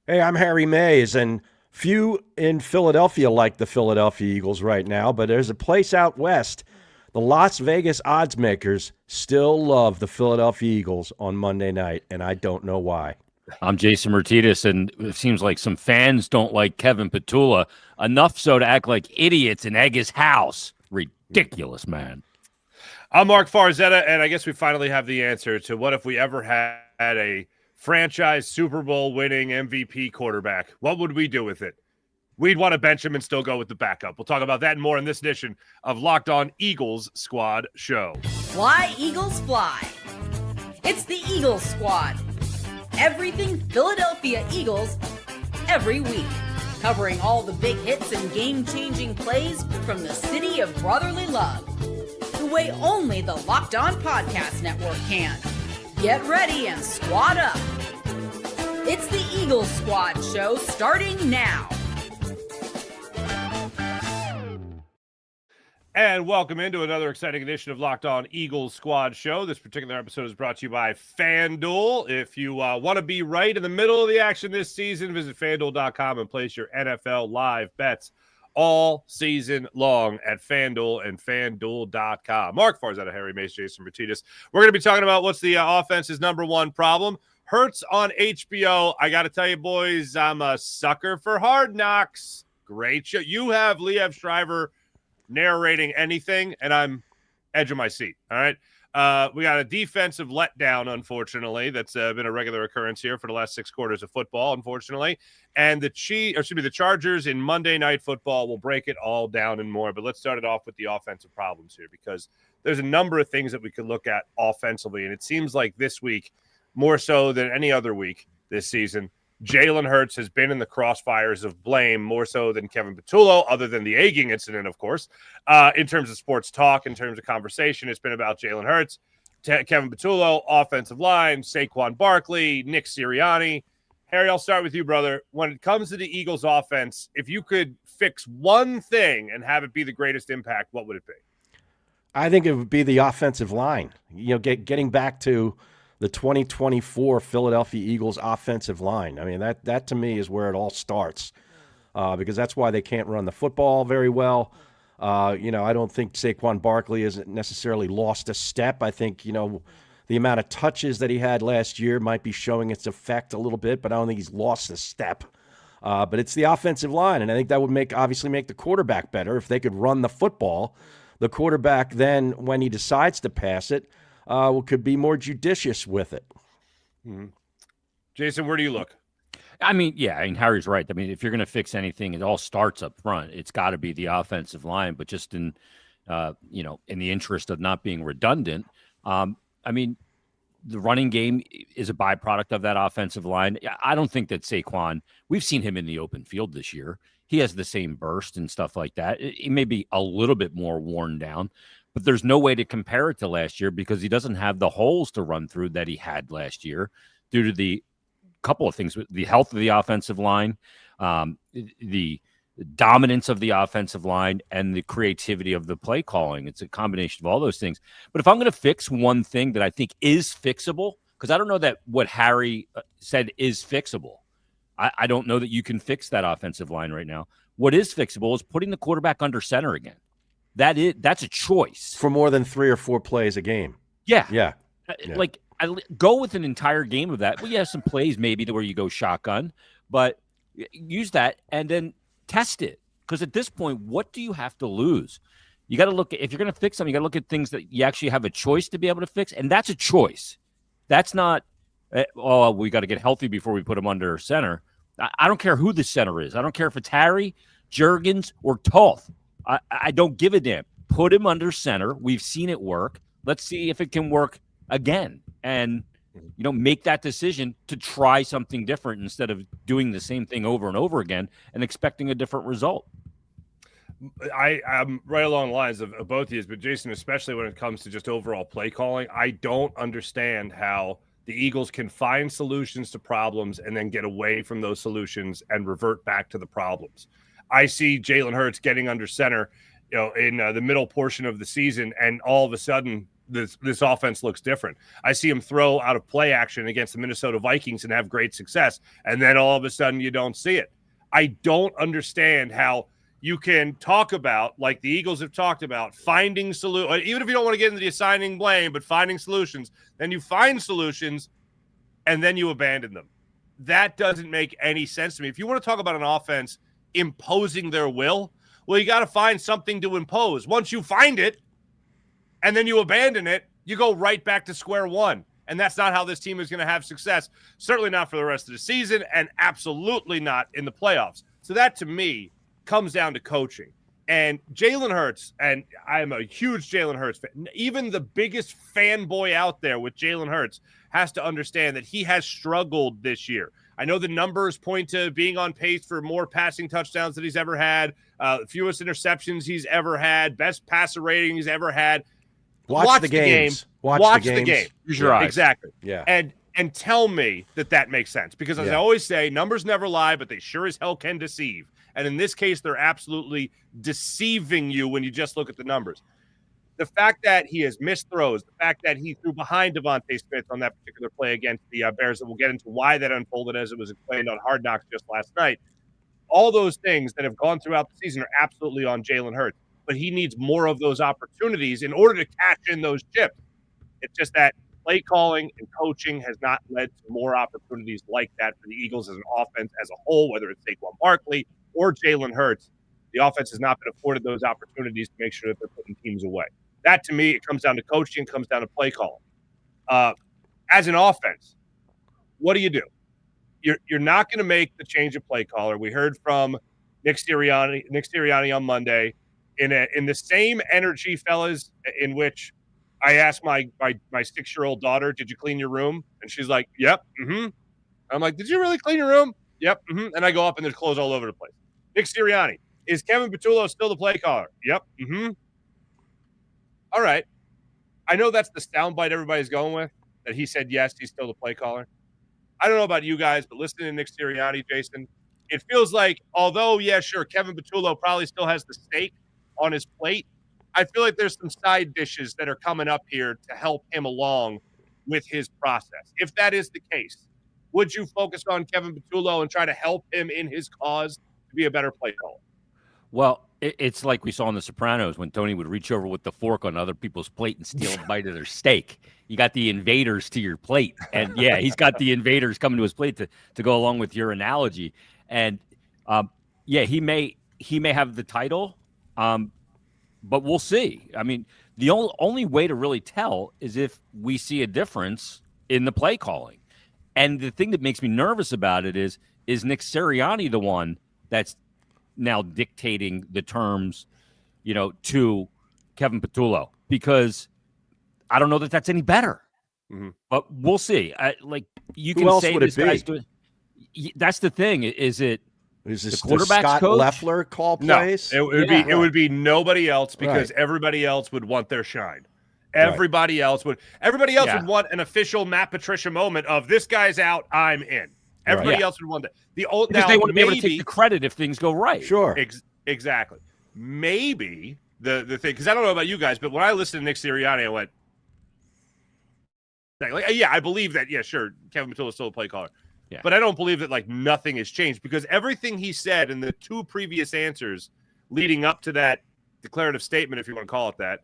Hey, I'm Harry Mays, and few in Philadelphia like the Philadelphia Eagles right now, but there's a place out west. The Las Vegas odds makers still love the Philadelphia Eagles on Monday night, and I don't know why. I'm Jason Martinez, and it seems like some fans don't like Kevin Patullo enough so to act like idiots and egg his house. Ridiculous, man. I'm Marc Farzetta, and I guess we finally have the answer to what if we ever had a franchise Super Bowl winning MVP quarterback. What would we do with it? We'd want to bench him and still go with the backup. We'll talk about that and more in this edition of Locked On Eagles Squad Show. Fly, Eagles, fly. It's the Eagles Squad. Everything Philadelphia Eagles every week. Covering all the big hits and game-changing plays from the city of brotherly love. The way only the Locked On Podcast Network can. Get ready and squad up. It's the Eagles Squad Show starting now. And welcome into another exciting edition of Locked On Eagles Squad Show. This particular episode is brought to you by FanDuel. If you want to be right in the middle of the action this season, visit FanDuel.com and place your NFL live bets all season long at FanDuel and FanDuel.com. Marc Farzetta, Harry Mace, Jason Martinez. We're going to be talking about what's the offense's number one problem. Hurts on HBO. I got to tell you, boys, I'm a sucker for Hard Knocks. Great show. You have Liev Schreiber narrating anything, and I'm edge of my seat. All right. We got a defensive letdown, unfortunately. That's been a regular occurrence here for the last 6 quarters of football, unfortunately. And the Chargers in Monday Night Football will break it all down and more. But let's start it off with the offensive problems here, because there's a number of things that we could look at offensively. And it seems like this week, more so than any other week this season, Jalen Hurts has been in the crossfires of blame more so than Kevin Patullo, other than the egging incident, of course. In terms of sports talk, in terms of conversation, it's been about Jalen Hurts, Kevin Patullo, offensive line, Saquon Barkley, Nick Sirianni. Harry, I'll start with you, brother. When it comes to the Eagles offense, if you could fix one thing and have it be the greatest impact, what would it be? I think it would be the offensive line. Getting back to the 2024 Philadelphia Eagles offensive line. I mean, that to me is where it all starts, because that's why they can't run the football very well. I don't think Saquon Barkley has necessarily lost a step. I think, the amount of touches that he had last year might be showing its effect a little bit, but I don't think he's lost a step. But it's the offensive line, and I think that would obviously make the quarterback better if they could run the football. The quarterback then, when he decides to pass it, could be more judicious with it. Mm-hmm. Jason, where do you look? I mean, Harry's right. I mean, if you're going to fix anything, it all starts up front. It's got to be the offensive line, but just in the interest of not being redundant, the running game is a byproduct of that offensive line. I don't think that Saquon, we've seen him in the open field this year. He has the same burst and stuff like that. It may be a little bit more worn down, but there's no way to compare it to last year because he doesn't have the holes to run through that he had last year due to the couple of things: the health of the offensive line, the dominance of the offensive line, and the creativity of the play calling. It's a combination of all those things. But if I'm going to fix one thing that I think is fixable, because I don't know that what Harry said is fixable. I don't know that you can fix that offensive line right now. What is fixable is putting the quarterback under center again. That's a choice for more than 3 or 4 plays a game. Yeah. Like, I go with an entire game of that. Well, you have some plays maybe where you go shotgun, but use that and then test it. Because at this point, what do you have to lose? You got to look at, if you're going to fix something, you got to look at things that you actually have a choice to be able to fix, and that's a choice. That's not, we got to get healthy before we put him under center. I don't care who the center is. I don't care if it's Harry, Juergens, or Toth. I don't give a damn. Put him under center. We've seen it work. Let's see if it can work again. And, make that decision to try something different instead of doing the same thing over and over again and expecting a different result. I'm right along the lines of both of you, but Jason, especially when it comes to just overall play calling, I don't understand how the Eagles can find solutions to problems and then get away from those solutions and revert back to the problems. I see Jalen Hurts getting under center, in the middle portion of the season, and all of a sudden this offense looks different. I see him throw out of play action against the Minnesota Vikings and have great success, and then all of a sudden you don't see it. I don't understand how you can talk about, like the Eagles have talked about, finding solutions, even if you don't want to get into the assigning blame, but finding solutions, then you find solutions and then you abandon them. That doesn't make any sense to me. If you want to talk about an offense imposing their will, well, you got to find something to impose. Once you find it and then you abandon it, you go right back to square one. And that's not how this team is going to have success. Certainly not for the rest of the season, and absolutely not in the playoffs. So that, to me, comes down to coaching. And Jalen Hurts, and I am a huge Jalen Hurts fan, even the biggest fanboy out there with Jalen Hurts has to understand that he has struggled this year. I know the numbers point to being on pace for more passing touchdowns than he's ever had, fewest interceptions he's ever had, best passer rating he's ever had. Watch the games. Watch the game. Use your eyes. Exactly. Yeah. And tell me that makes sense. Because as I always say, numbers never lie, but they sure as hell can deceive. And in this case, they're absolutely deceiving you when you just look at the numbers. The fact that he has missed throws, the fact that he threw behind Devontae Smith on that particular play against the Bears, and we'll get into why that unfolded as it was explained on Hard Knocks just last night. All those things that have gone throughout the season are absolutely on Jalen Hurts. But he needs more of those opportunities in order to cash in those chips. It's just that play calling and coaching has not led to more opportunities like that for the Eagles as an offense as a whole, whether it's Saquon Barkley or Jalen Hurts. The offense has not been afforded those opportunities to make sure that they're putting teams away. That, to me, it comes down to coaching, comes down to play calling. As an offense, what do? You're not going to make the change of play caller. We heard from Nick Sirianni on Monday. In the same energy, fellas, in which I asked my 6-year-old daughter, "Did you clean your room?" And she's like, "Yep, mm-hmm." I'm like, "Did you really clean your room?" "Yep, mm-hmm." And I go up and there's clothes all over the place. Nick Sirianni, is Kevin Patullo still the play caller? "Yep, mm-hmm." All right, I know that's the soundbite everybody's going with, that he said yes, he's still the play caller. I don't know about you guys, but listening to Nick Sirianni, Jason, it feels like, although, yeah, sure, Kevin Patullo probably still has the steak on his plate, I feel like there's some side dishes that are coming up here to help him along with his process. If that is the case, would you focus on Kevin Patullo and try to help him in his cause to be a better play caller? Well, it's like we saw in The Sopranos when Tony would reach over with the fork on other people's plate and steal a bite of their steak. You got the invaders to your plate. And, yeah, he's got the invaders coming to his plate to go along with your analogy. And, yeah, he may have the title, but we'll see. I mean, the only way to really tell is if we see a difference in the play calling. And the thing that makes me nervous about it is Nick Sirianni the one that's now dictating the terms, to Kevin Patullo? Because I don't know that that's any better. Mm-hmm. But we'll see. You can else say would this it be? guy's doing. That's the thing. Is this the quarterback's Scott coach? Leffler call plays? No, it would be nobody else, because everybody else would want their shine. Everybody else would want an official Matt Patricia moment of this guy's out, I'm in. Everybody else would want that. Because they want to be able to take the credit if things go right. Sure. Exactly. Maybe the thing, because I don't know about you guys, but when I listened to Nick Sirianni, I went, I believe that, sure, Kevin Patullo is still a play caller. Yeah. But I don't believe that, nothing has changed, because everything he said in the two previous answers leading up to that declarative statement, if you want to call it that,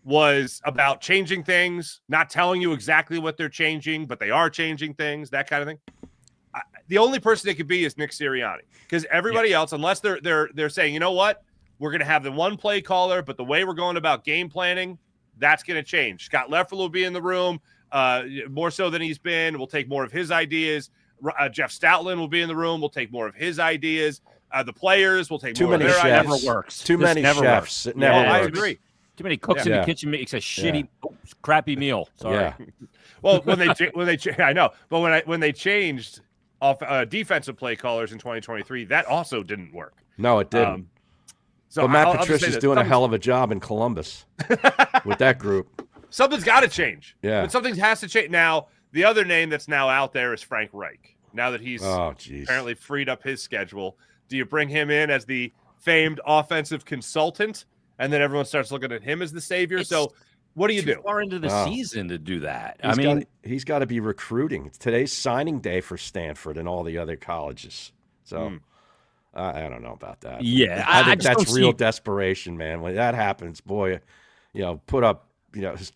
was about changing things, not telling you exactly what they're changing, but they are changing things, that kind of thing. The only person it could be is Nick Sirianni, because everybody else, unless they're saying, you know what, we're going to have the one play caller, but the way we're going about game planning, that's going to change. Scott Leffler will be in the room more so than he's been. We'll take more of his ideas. Jeff Stoutland will be in the room. We'll take more of his ideas. The players will take more of their ideas. Never works. Too many chefs. It never works. I agree. Too many cooks in the kitchen makes a shitty, crappy meal. Sorry. Yeah. Well, when I know, but when they changed off defensive play callers in 2023, that also didn't work. No, it didn't. But Matt Patricia's doing a hell of a job in Columbus with that group. Something's got to change. Yeah. But something has to change. Now, the other name that's now out there is Frank Reich. Now that he's apparently freed up his schedule, do you bring him in as the famed offensive consultant, and then everyone starts looking at him as the savior? So What do you too do? far into the season to do that? He's got to be recruiting. Today's signing day for Stanford and all the other colleges. So I don't know about that. Yeah, I think just that's real desperation, man. When that happens, boy,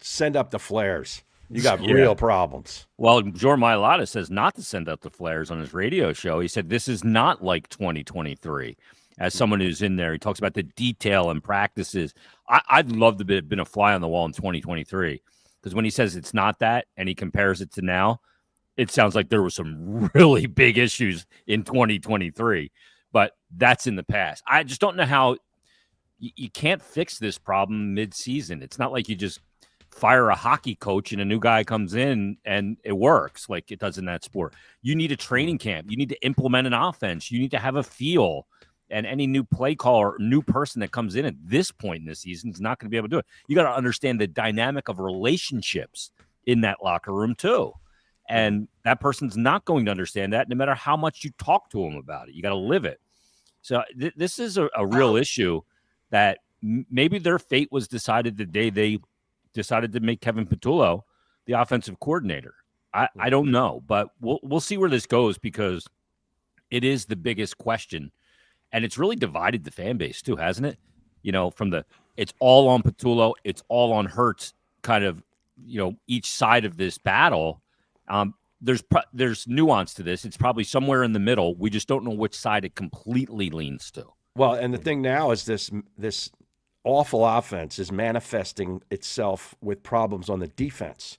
send up the flares. You got real problems. Well, Jordan Mailata says not to send up the flares on his radio show. He said this is not like 2023. As someone who's in there, he talks about the detail and practices. I'd love to have been a fly on the wall in 2023 because when he says it's not that and he compares it to now, it sounds like there were some really big issues in 2023. But that's in the past. I just don't know how you can't fix this problem mid-season. It's not like you just fire a hockey coach and a new guy comes in and it works like it does in that sport. You need a training camp. You need to implement an offense. You need to have a feel. And any new play call or new person that comes in at this point in the season is not going to be able to do it. You got to understand the dynamic of relationships in that locker room too. And that person's not going to understand that no matter how much you talk to them about it. You got to live it. So this is a real issue that maybe their fate was decided the day they decided to make Kevin Patullo the offensive coordinator. I don't know, but we'll see where this goes because it is the biggest question. And it's really divided the fan base too, hasn't it? From it's all on Patullo, it's all on Hurts kind of, each side of this battle. There's nuance to this. It's probably somewhere in the middle. We just don't know which side it completely leans to. Well, and the thing now is this awful offense is manifesting itself with problems on the defense.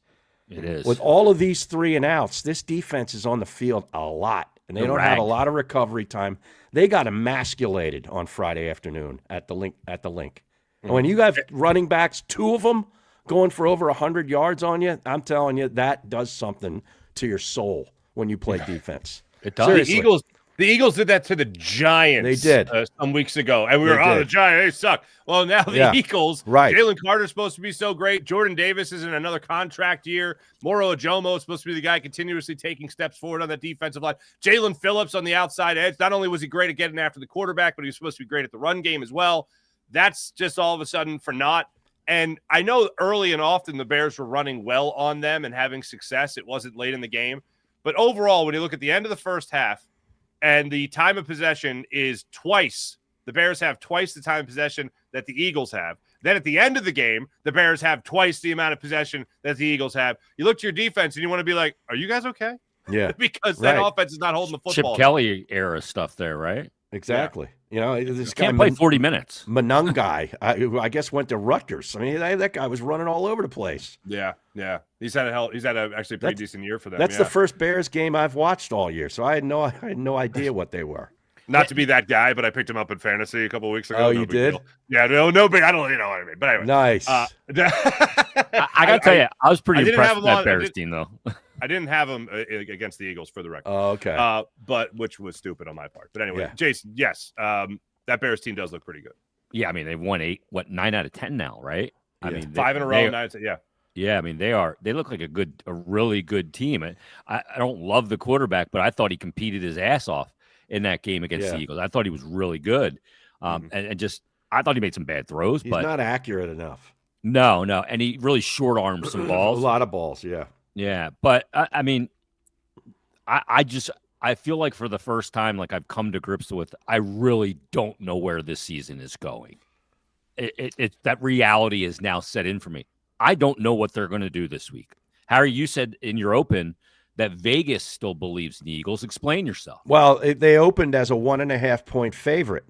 It is. With all of these 3 and outs, this defense is on the field a lot, and they don't have a lot of recovery time. They got emasculated on Friday afternoon at the link. And when you have running backs, 2 of them going for over 100 yards on you, I'm telling you, that does something to your soul when you play defense. It does. Seriously. The Eagles did that to the Giants. They did some weeks ago, and we were the Giants. They suck. Well, now the Eagles. Right. Jalen Carter's supposed to be so great. Jordan Davis is in another contract year. Moro Ajomo is supposed to be the guy continuously taking steps forward on that defensive line. Jalen Phillips on the outside edge. Not only was he great at getting after the quarterback, but he was supposed to be great at the run game as well. That's just all of a sudden for naught. And I know early and often the Bears were running well on them and having success. It wasn't late in the game. But overall, when you look at the end of the first half, and the time of possession is twice. The Bears have twice the time of possession that the Eagles have. Then at the end of the game, the Bears have twice the amount of possession that the Eagles have. You look to your defense and you want to be like, are you guys okay? Yeah. Because that offense is not holding the football. Chip Kelly era stuff there, right? Exactly. This guy can't play 40 minutes. Manungai, I guess, went to Rutgers. I mean, that guy was running all over the place. Yeah. He's had actually a pretty decent year for them. That's the first Bears game I've watched all year, so I had no idea what they were. Not to be that guy, but I picked him up in fantasy a couple of weeks ago. Oh, you did? Deal. Yeah, no big. I don't know what I mean, but anyway. Nice. I gotta tell you, I was pretty impressed with that Bears team, though. I didn't have him against the Eagles for the record. Oh, okay. But which was stupid on my part. But anyway, Jason, yes, that Bears team does look pretty good. Yeah, I mean they've won 9 out of 10 now, right? Yeah. I mean 5 in a row. 9 out of 10, yeah. Yeah, I mean they look like a really good team. I don't love the quarterback, but I thought he competed his ass off in that game against the Eagles. I thought he was really good, and just I thought he made some bad throws. He's but not accurate enough. No, and he really short armed some balls. A lot of balls, yeah. Yeah, but I mean, I feel like for the first time, like I've come to grips with, I really don't know where this season is going. That reality is now set in for me. I don't know what they're going to do this week. Harry, you said in your open that Vegas still believes in the Eagles. Explain yourself. Well, they opened as a 1.5-point favorite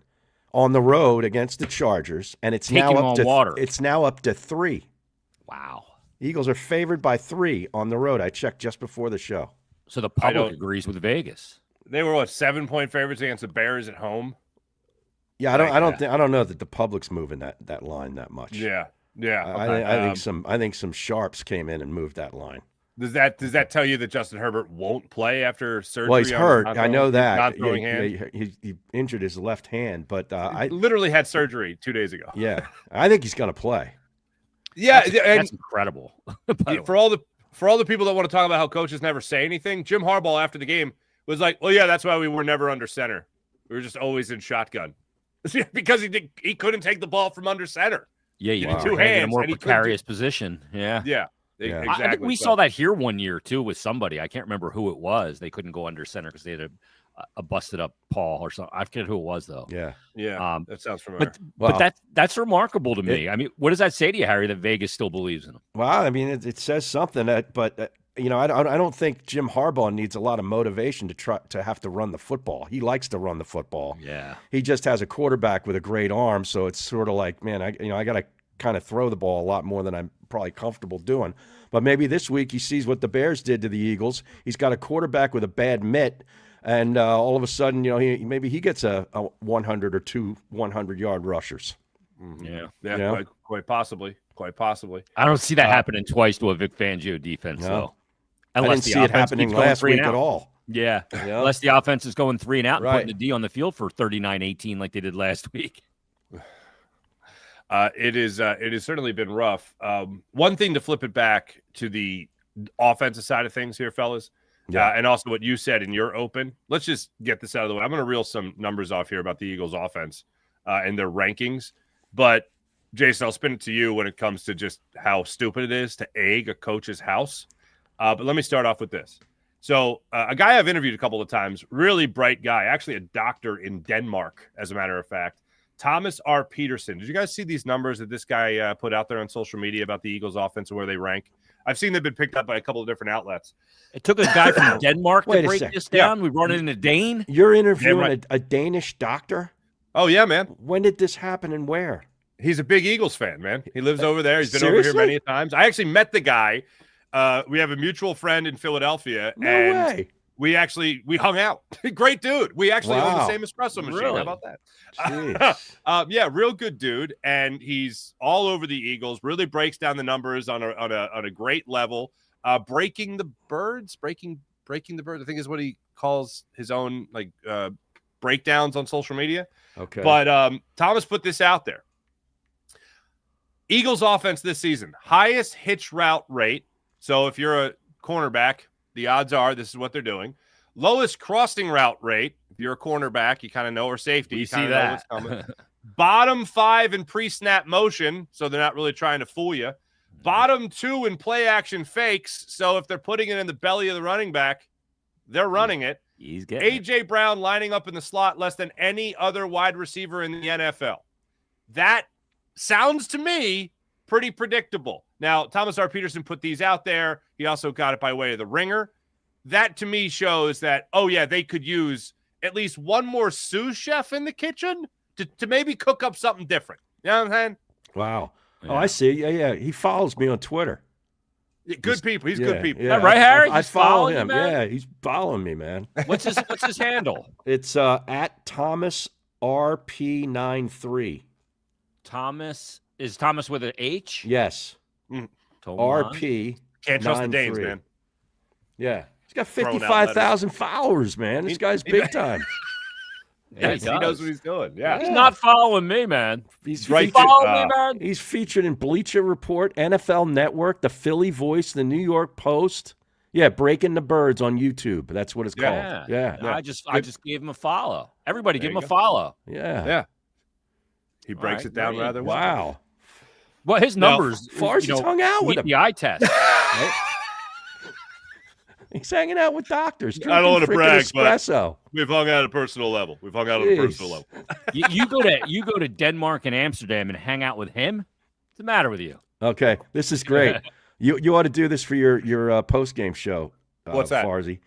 on the road against the Chargers, and it's now up to 3. Wow. Eagles are favored by 3 on the road. I checked just before the show. So the public agrees with Vegas. They were 7-point favorites against the Bears at home. Yeah, I don't know that the public's moving that line that much. Yeah. I think some sharps came in and moved that line. Does that tell you that Justin Herbert won't play after surgery? Well, he's hurt. I know that. Not throwing hand. He injured his left hand, but I literally had surgery 2 days ago. Yeah, I think he's going to play. Yeah, that's incredible. For all the people that want to talk about how coaches never say anything, Jim Harbaugh after the game was like, "Well, yeah, that's why we were never under center. We were just always in shotgun because he couldn't take the ball from under center. Yeah, you need can two make it a hands, more and he couldn't precarious position. Yeah. Yeah, Yeah. exactly. I think we So- saw that here one year too with somebody. I can't remember who it was. They couldn't go under center because they had a busted up paw or something. I forget who it was though. Yeah. Yeah, that sounds familiar. But that's remarkable to me. I mean, what does that say to you, Harry? That Vegas still believes in him? Well, I mean, it says something. But I don't think Jim Harbaugh needs a lot of motivation to try to have to run the football. He likes to run the football. Yeah. He just has a quarterback with a great arm, so it's sort of like, man, I got to kind of throw the ball a lot more than I'm probably comfortable doing. But maybe this week he sees what the Bears did to the Eagles. He's got a quarterback with a bad mitt, and all of a sudden, maybe he gets a 100 or two 100-yard rushers. Yeah. Yeah, quite possibly. Quite possibly. I don't see that happening twice to a Vic Fangio defense, though. I didn't see it happening last week at all. Yeah. Unless the offense is going 3 and out and Right. putting the D on the field for 39-18 like they did last week. It is certainly been rough. One thing to flip it back to the offensive side of things here, fellas, and also what you said in your open. Let's just get this out of the way. I'm going to reel some numbers off here about the Eagles' offense and their rankings. But Jason, I'll spin it to you when it comes to just how stupid it is to egg a coach's house. But let me start off with this. So a guy I've interviewed a couple of times, really bright guy, actually a doctor in Denmark, as a matter of fact, Thomas R. Peterson. Did you guys see these numbers that this guy put out there on social media about the Eagles' offense and where they rank? I've seen they've been picked up by a couple of different outlets. It took a guy from Denmark to Wait a break sec. this down. We run it in a Dane. You're interviewing right. a Danish doctor? Oh, yeah, man. When did this happen and where? He's a big Eagles fan, man. He lives over there. He's been Seriously? over here many times. I actually met the guy. We have a mutual friend in Philadelphia. No and way. we hung out. Great dude. We actually own the Wow. same espresso machine. Really? How about that? Jeez. Yeah, real good dude. And he's all over the Eagles, really breaks down the numbers on a great level. Breaking the birds. I think is what he calls his own breakdowns on social media. Okay. But Thomas put this out there. Eagles offense this season, highest hitch route rate. So if you're a cornerback, the odds are this is what they're doing. Lowest crossing route rate. If you're a cornerback, you kind of know, or safety. We you see kinda know that. what's coming. Bottom 5 in pre-snap motion, so they're not really trying to fool you. Bottom 2 in play action fakes, so if they're putting it in the belly of the running back, they're running it. He's getting A.J. Brown lining up in the slot less than any other wide receiver in the NFL. That sounds to me pretty predictable. Now, Thomas R. Peterson put these out there. He also got it by way of the Ringer. That to me shows that, they could use at least one more sous chef in the kitchen to maybe cook up something different. You know what I'm saying? Wow. Yeah. Oh, I see. Yeah. He follows me on Twitter. Good people. He's good people. Yeah. that right, Harry? I He's follow following him. you, man? Yeah, he's following me, man. What's his handle? It's at Thomas RP93. Thomas is Thomas with an H? Yes. Toman? RP. Can't trust the Danes, 93. man. Yeah. He's got Throwing out 55,000 followers, man. This guy's big time. Yeah, He knows what he's doing. Yeah. He's not following me, man. He's Right. featured, Follow me, man. he's featured in Bleacher Report, NFL Network, The Philly Voice, The New York Post. Yeah, Breaking the Birds on YouTube. That's what it's called. Yeah. I just gave him a follow. Everybody There give him you a go. follow. Yeah. Yeah. He breaks right, it down great. rather well. Wow. Well, his Now, numbers. Farsi's hung out with meet him. the eye test. Right? He's hanging out with doctors. I don't wanna drinking brag, freaking but- espresso. We've hung out at a personal level. Jeez. you go to Denmark and Amsterdam and hang out with him. What's the matter with you? Okay, this is great. You ought to do this for your post game show. What's that? Farsi?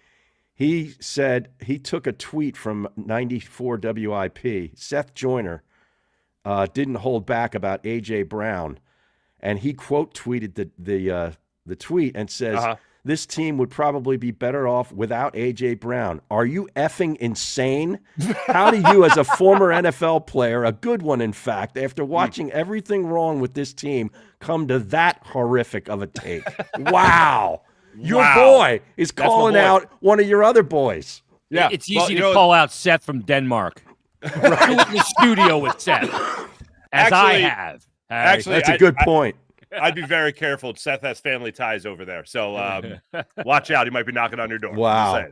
He said he took a tweet from 94 WIP. Seth Joyner didn't hold back about A.J. Brown, and he quote tweeted the tweet and says, "This team would probably be better off without A.J. Brown. Are you effing insane? How do you, as a former NFL player, a good one in fact, after watching everything wrong with this team, come to that horrific of a take? Wow." Your Wow. boy is That's my calling boy. out one of your other boys. Yeah. It's Well, easy you to know- call out Seth from Denmark. Do it in the studio with Seth, as I Actually- have. Actually, That's a good point. I'd be very careful. Seth has family ties over there, so watch out. He might be knocking on your door. Wow.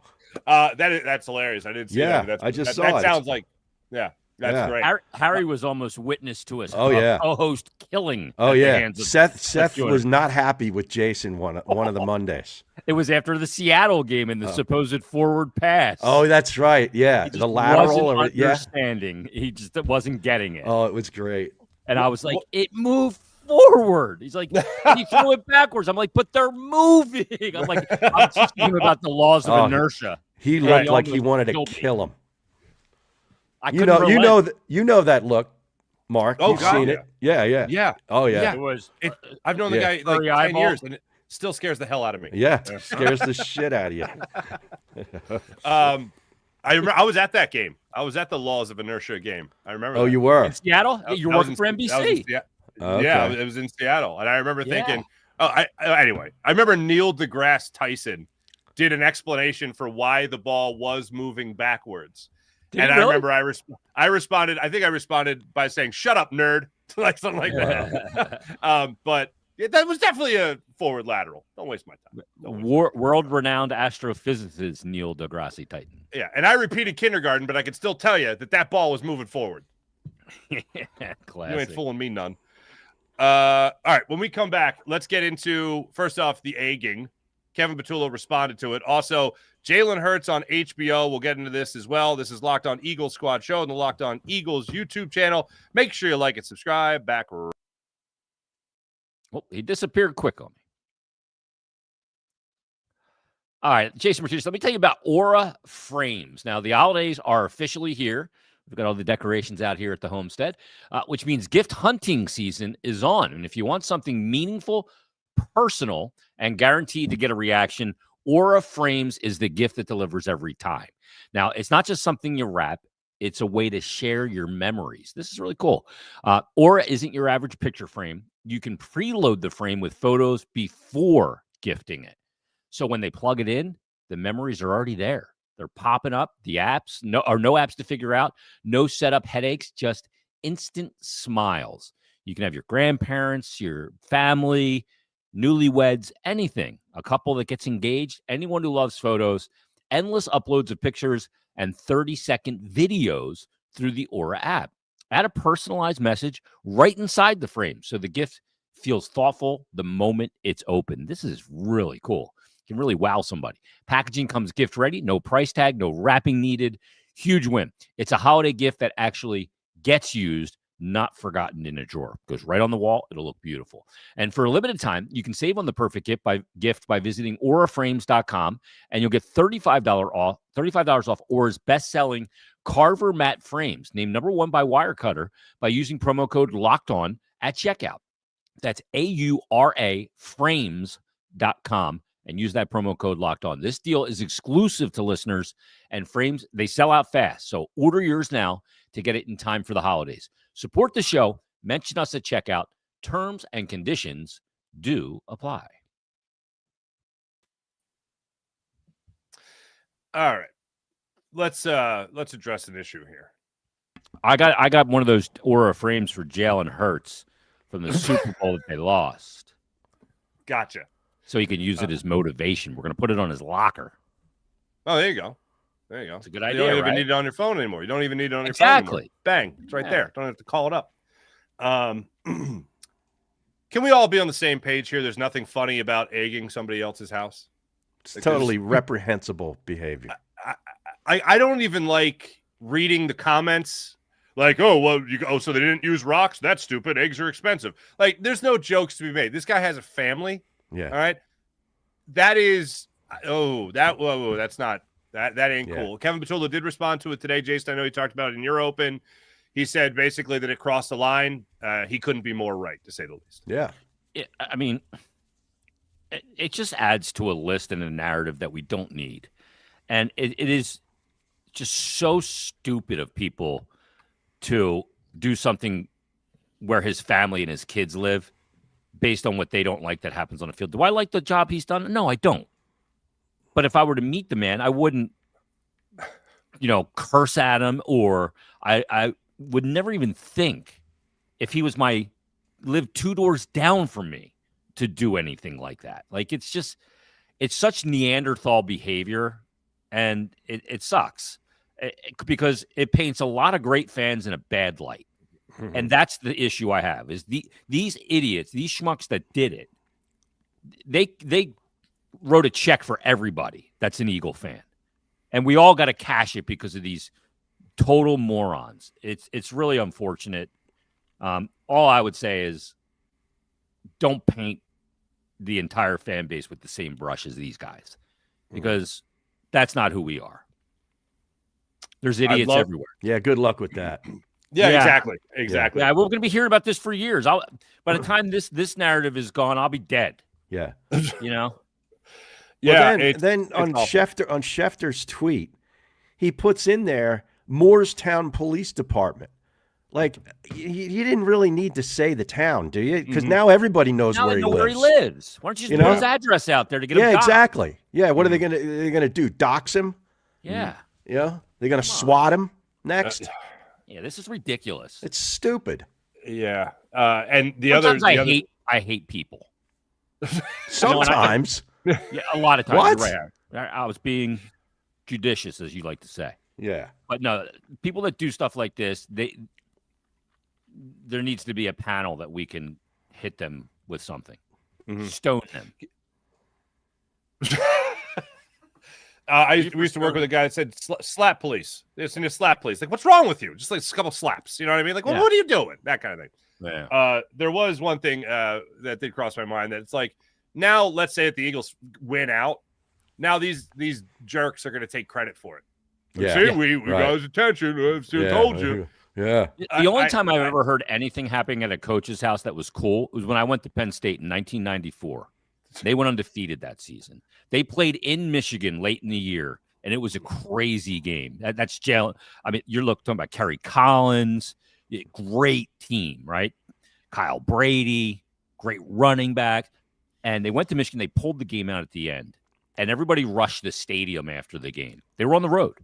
That's hilarious. I didn't see Yeah, that. I just that saw it. sounds like, yeah. That's Yeah. great. Harry was almost witness to us. Oh, yeah. Co-host killing. Oh at the yeah, hands of Seth Jordan. was not happy with Jason one of the Mondays. It was after the Seattle game and the supposed forward pass. Oh, that's right. Yeah, He just the lateral. wasn't Yeah. understanding. He just wasn't getting it. Oh, it was great. And I was like, it moved forward. He's like, you threw it backwards. I'm like, but they're moving. I'm like, I'm teaching him about the laws of inertia. He And looked like he almost wanted to killed me. kill him. I You couldn't know, relate. you know that look, Mark. Oh, You've God, seen yeah. it. Yeah, yeah. Yeah. Oh yeah. Yeah. It was. I've known the Yeah. guy like Furry 10 eyeball. years, and it still scares the hell out of me. Yeah, scares the shit out of you. I remember I was at that game. I was at the Laws of Inertia game. I remember. Oh, that. you were. In Seattle? That- You're that was working in- for that was in NBC. Seattle. Okay. Yeah, it was in Seattle, and I remember Yeah. thinking, anyway, I remember Neil deGrasse Tyson did an explanation for why the ball was moving backwards, Did and he I really? remember I responded. I think I responded by saying, "Shut up, nerd," like something like that. But yeah, that was definitely a forward lateral. Don't waste my time. World-renowned astrophysicist Neil deGrasse Tyson. Yeah, and I repeated kindergarten, but I could still tell you that ball was moving forward. Classic. You ain't fooling me none. All right, when we come back, let's get into, first off, the egging. Kevin Patullo responded to it. Also, Jalen Hurts on HBO. We'll get into this as well. This is Locked On Eagles Squad Show on the Locked On Eagles YouTube channel. Make sure you like and subscribe. Back. Well, he disappeared quick on me. All right, Jason Martinez, let me tell you about Aura Frames. Now, the holidays are officially here. We've got all the decorations out here at the homestead, which means gift hunting season is on. And if you want something meaningful, personal, and guaranteed to get a reaction, Aura Frames is the gift that delivers every time. Now, it's not just something you wrap. It's a way to share your memories. This is really cool. Aura isn't your average picture frame. You can preload the frame with photos before gifting it. So when they plug it in, the memories are already there. They're popping up. The apps, no apps to figure out, no setup headaches, just instant smiles. You can have your grandparents, your family, newlyweds, anything, a couple that gets engaged, anyone who loves photos, endless uploads of pictures, and 30-second videos through the Aura app. Add a personalized message right inside the frame so the gift feels thoughtful the moment it's open. This is really cool. Can really wow somebody. Packaging comes gift ready, no price tag, no wrapping needed. Huge win. It's a holiday gift that actually gets used, not forgotten in a drawer. Goes right on the wall. It'll look beautiful. And for a limited time, you can save on the perfect gift by visiting auraframes.com, and you'll get $35 off Aura's best-selling Carver matte frames, named #1 by Wirecutter, by using promo code LOCKEDON at checkout. That's AURA frames.com. And use that promo code Locked On. This deal is exclusive to listeners, and frames, they sell out fast. So order yours now to get it in time for the holidays. Support the show. Mention us at checkout. Terms and conditions do apply. All right. Let's address an issue here. I got one of those Aura frames for Jalen Hurts from the Super Bowl that they lost. Gotcha. So he can use it as motivation. We're going to put it on his locker. Oh, there you go. There you go. It's a good You idea, don't even right? need it on your phone anymore. You don't even need it on your phone anymore. Exactly. Bang. It's right Yeah. there. Don't have to call it up. Can we all be on the same page here? There's nothing funny about egging somebody else's house. It's totally reprehensible behavior. I don't even like reading the comments. Like, oh, well, so they didn't use rocks? That's stupid. Eggs are expensive. Like, there's no jokes to be made. This guy has a family. Yeah. All right. That is, that's not, that ain't cool. Kevin Patullo did respond to it today. Jason, I know you talked about it in your open. He said basically that it crossed the line. He couldn't be more right, to say the least. Yeah. I mean, it just adds to a list and a narrative that we don't need. And it is just so stupid of people to do something where his family and his kids live based on what they don't like that happens on the field. Do I like the job he's done? No, I don't. But if I were to meet the man, I wouldn't, curse at him, or I would never even think, if he was lived 2 doors down from me, to do anything like that. Like, it's such Neanderthal behavior, and it sucks. because it paints a lot of great fans in a bad light. And that's the issue I have is these idiots, these schmucks that did it, they wrote a check for everybody that's an Eagle fan. And we all got to cash it because of these total morons. It's really unfortunate. All I would say is don't paint the entire fan base with the same brush as these guys, because that's not who we are. There's idiots everywhere. Yeah, good luck with that. Yeah, exactly. Yeah, we're going to be hearing about this for years. By the time this narrative is gone, I'll be dead. Yeah. You know? Yeah. Well, then on Schefter's tweet, he puts in there Moorestown Police Department. Like, you didn't really need to say the town, do you? Because now everybody knows where he lives. Why don't you just put his address out there to get him doxxed? Exactly. Yeah, what are they gonna do? Dox him? Yeah. Yeah. They're gonna SWAT him next? Yeah, this is ridiculous. It's stupid. Yeah. And Sometimes I hate people. Sometimes. Yeah, a lot of times. What? You're right. I was being judicious, as you like to say. Yeah. But no, people that do stuff like this, there needs to be a panel that we can hit them with something. Stone them. We used to work with a guy that said slap police. It's in a slap police. Like, what's wrong with you? Just like a couple slaps. You know what I mean? Like, well, what are you doing? That kind of thing. Yeah. There was one thing that did cross my mind, that it's like, now let's say if the Eagles win out, now these jerks are going to take credit for it. Yeah. See, we got his attention. I've told you. Yeah. The only time I've ever heard anything happening at a coach's house that was cool was when I went to Penn State in 1994. They went undefeated that season. They played in Michigan late in the year, and it was a crazy game. That's Jalen. I mean, you're talking about Kerry Collins, great team, right? Kyle Brady, great running back. And they went to Michigan. They pulled the game out at the end, and everybody rushed the stadium after the game. They were on the road.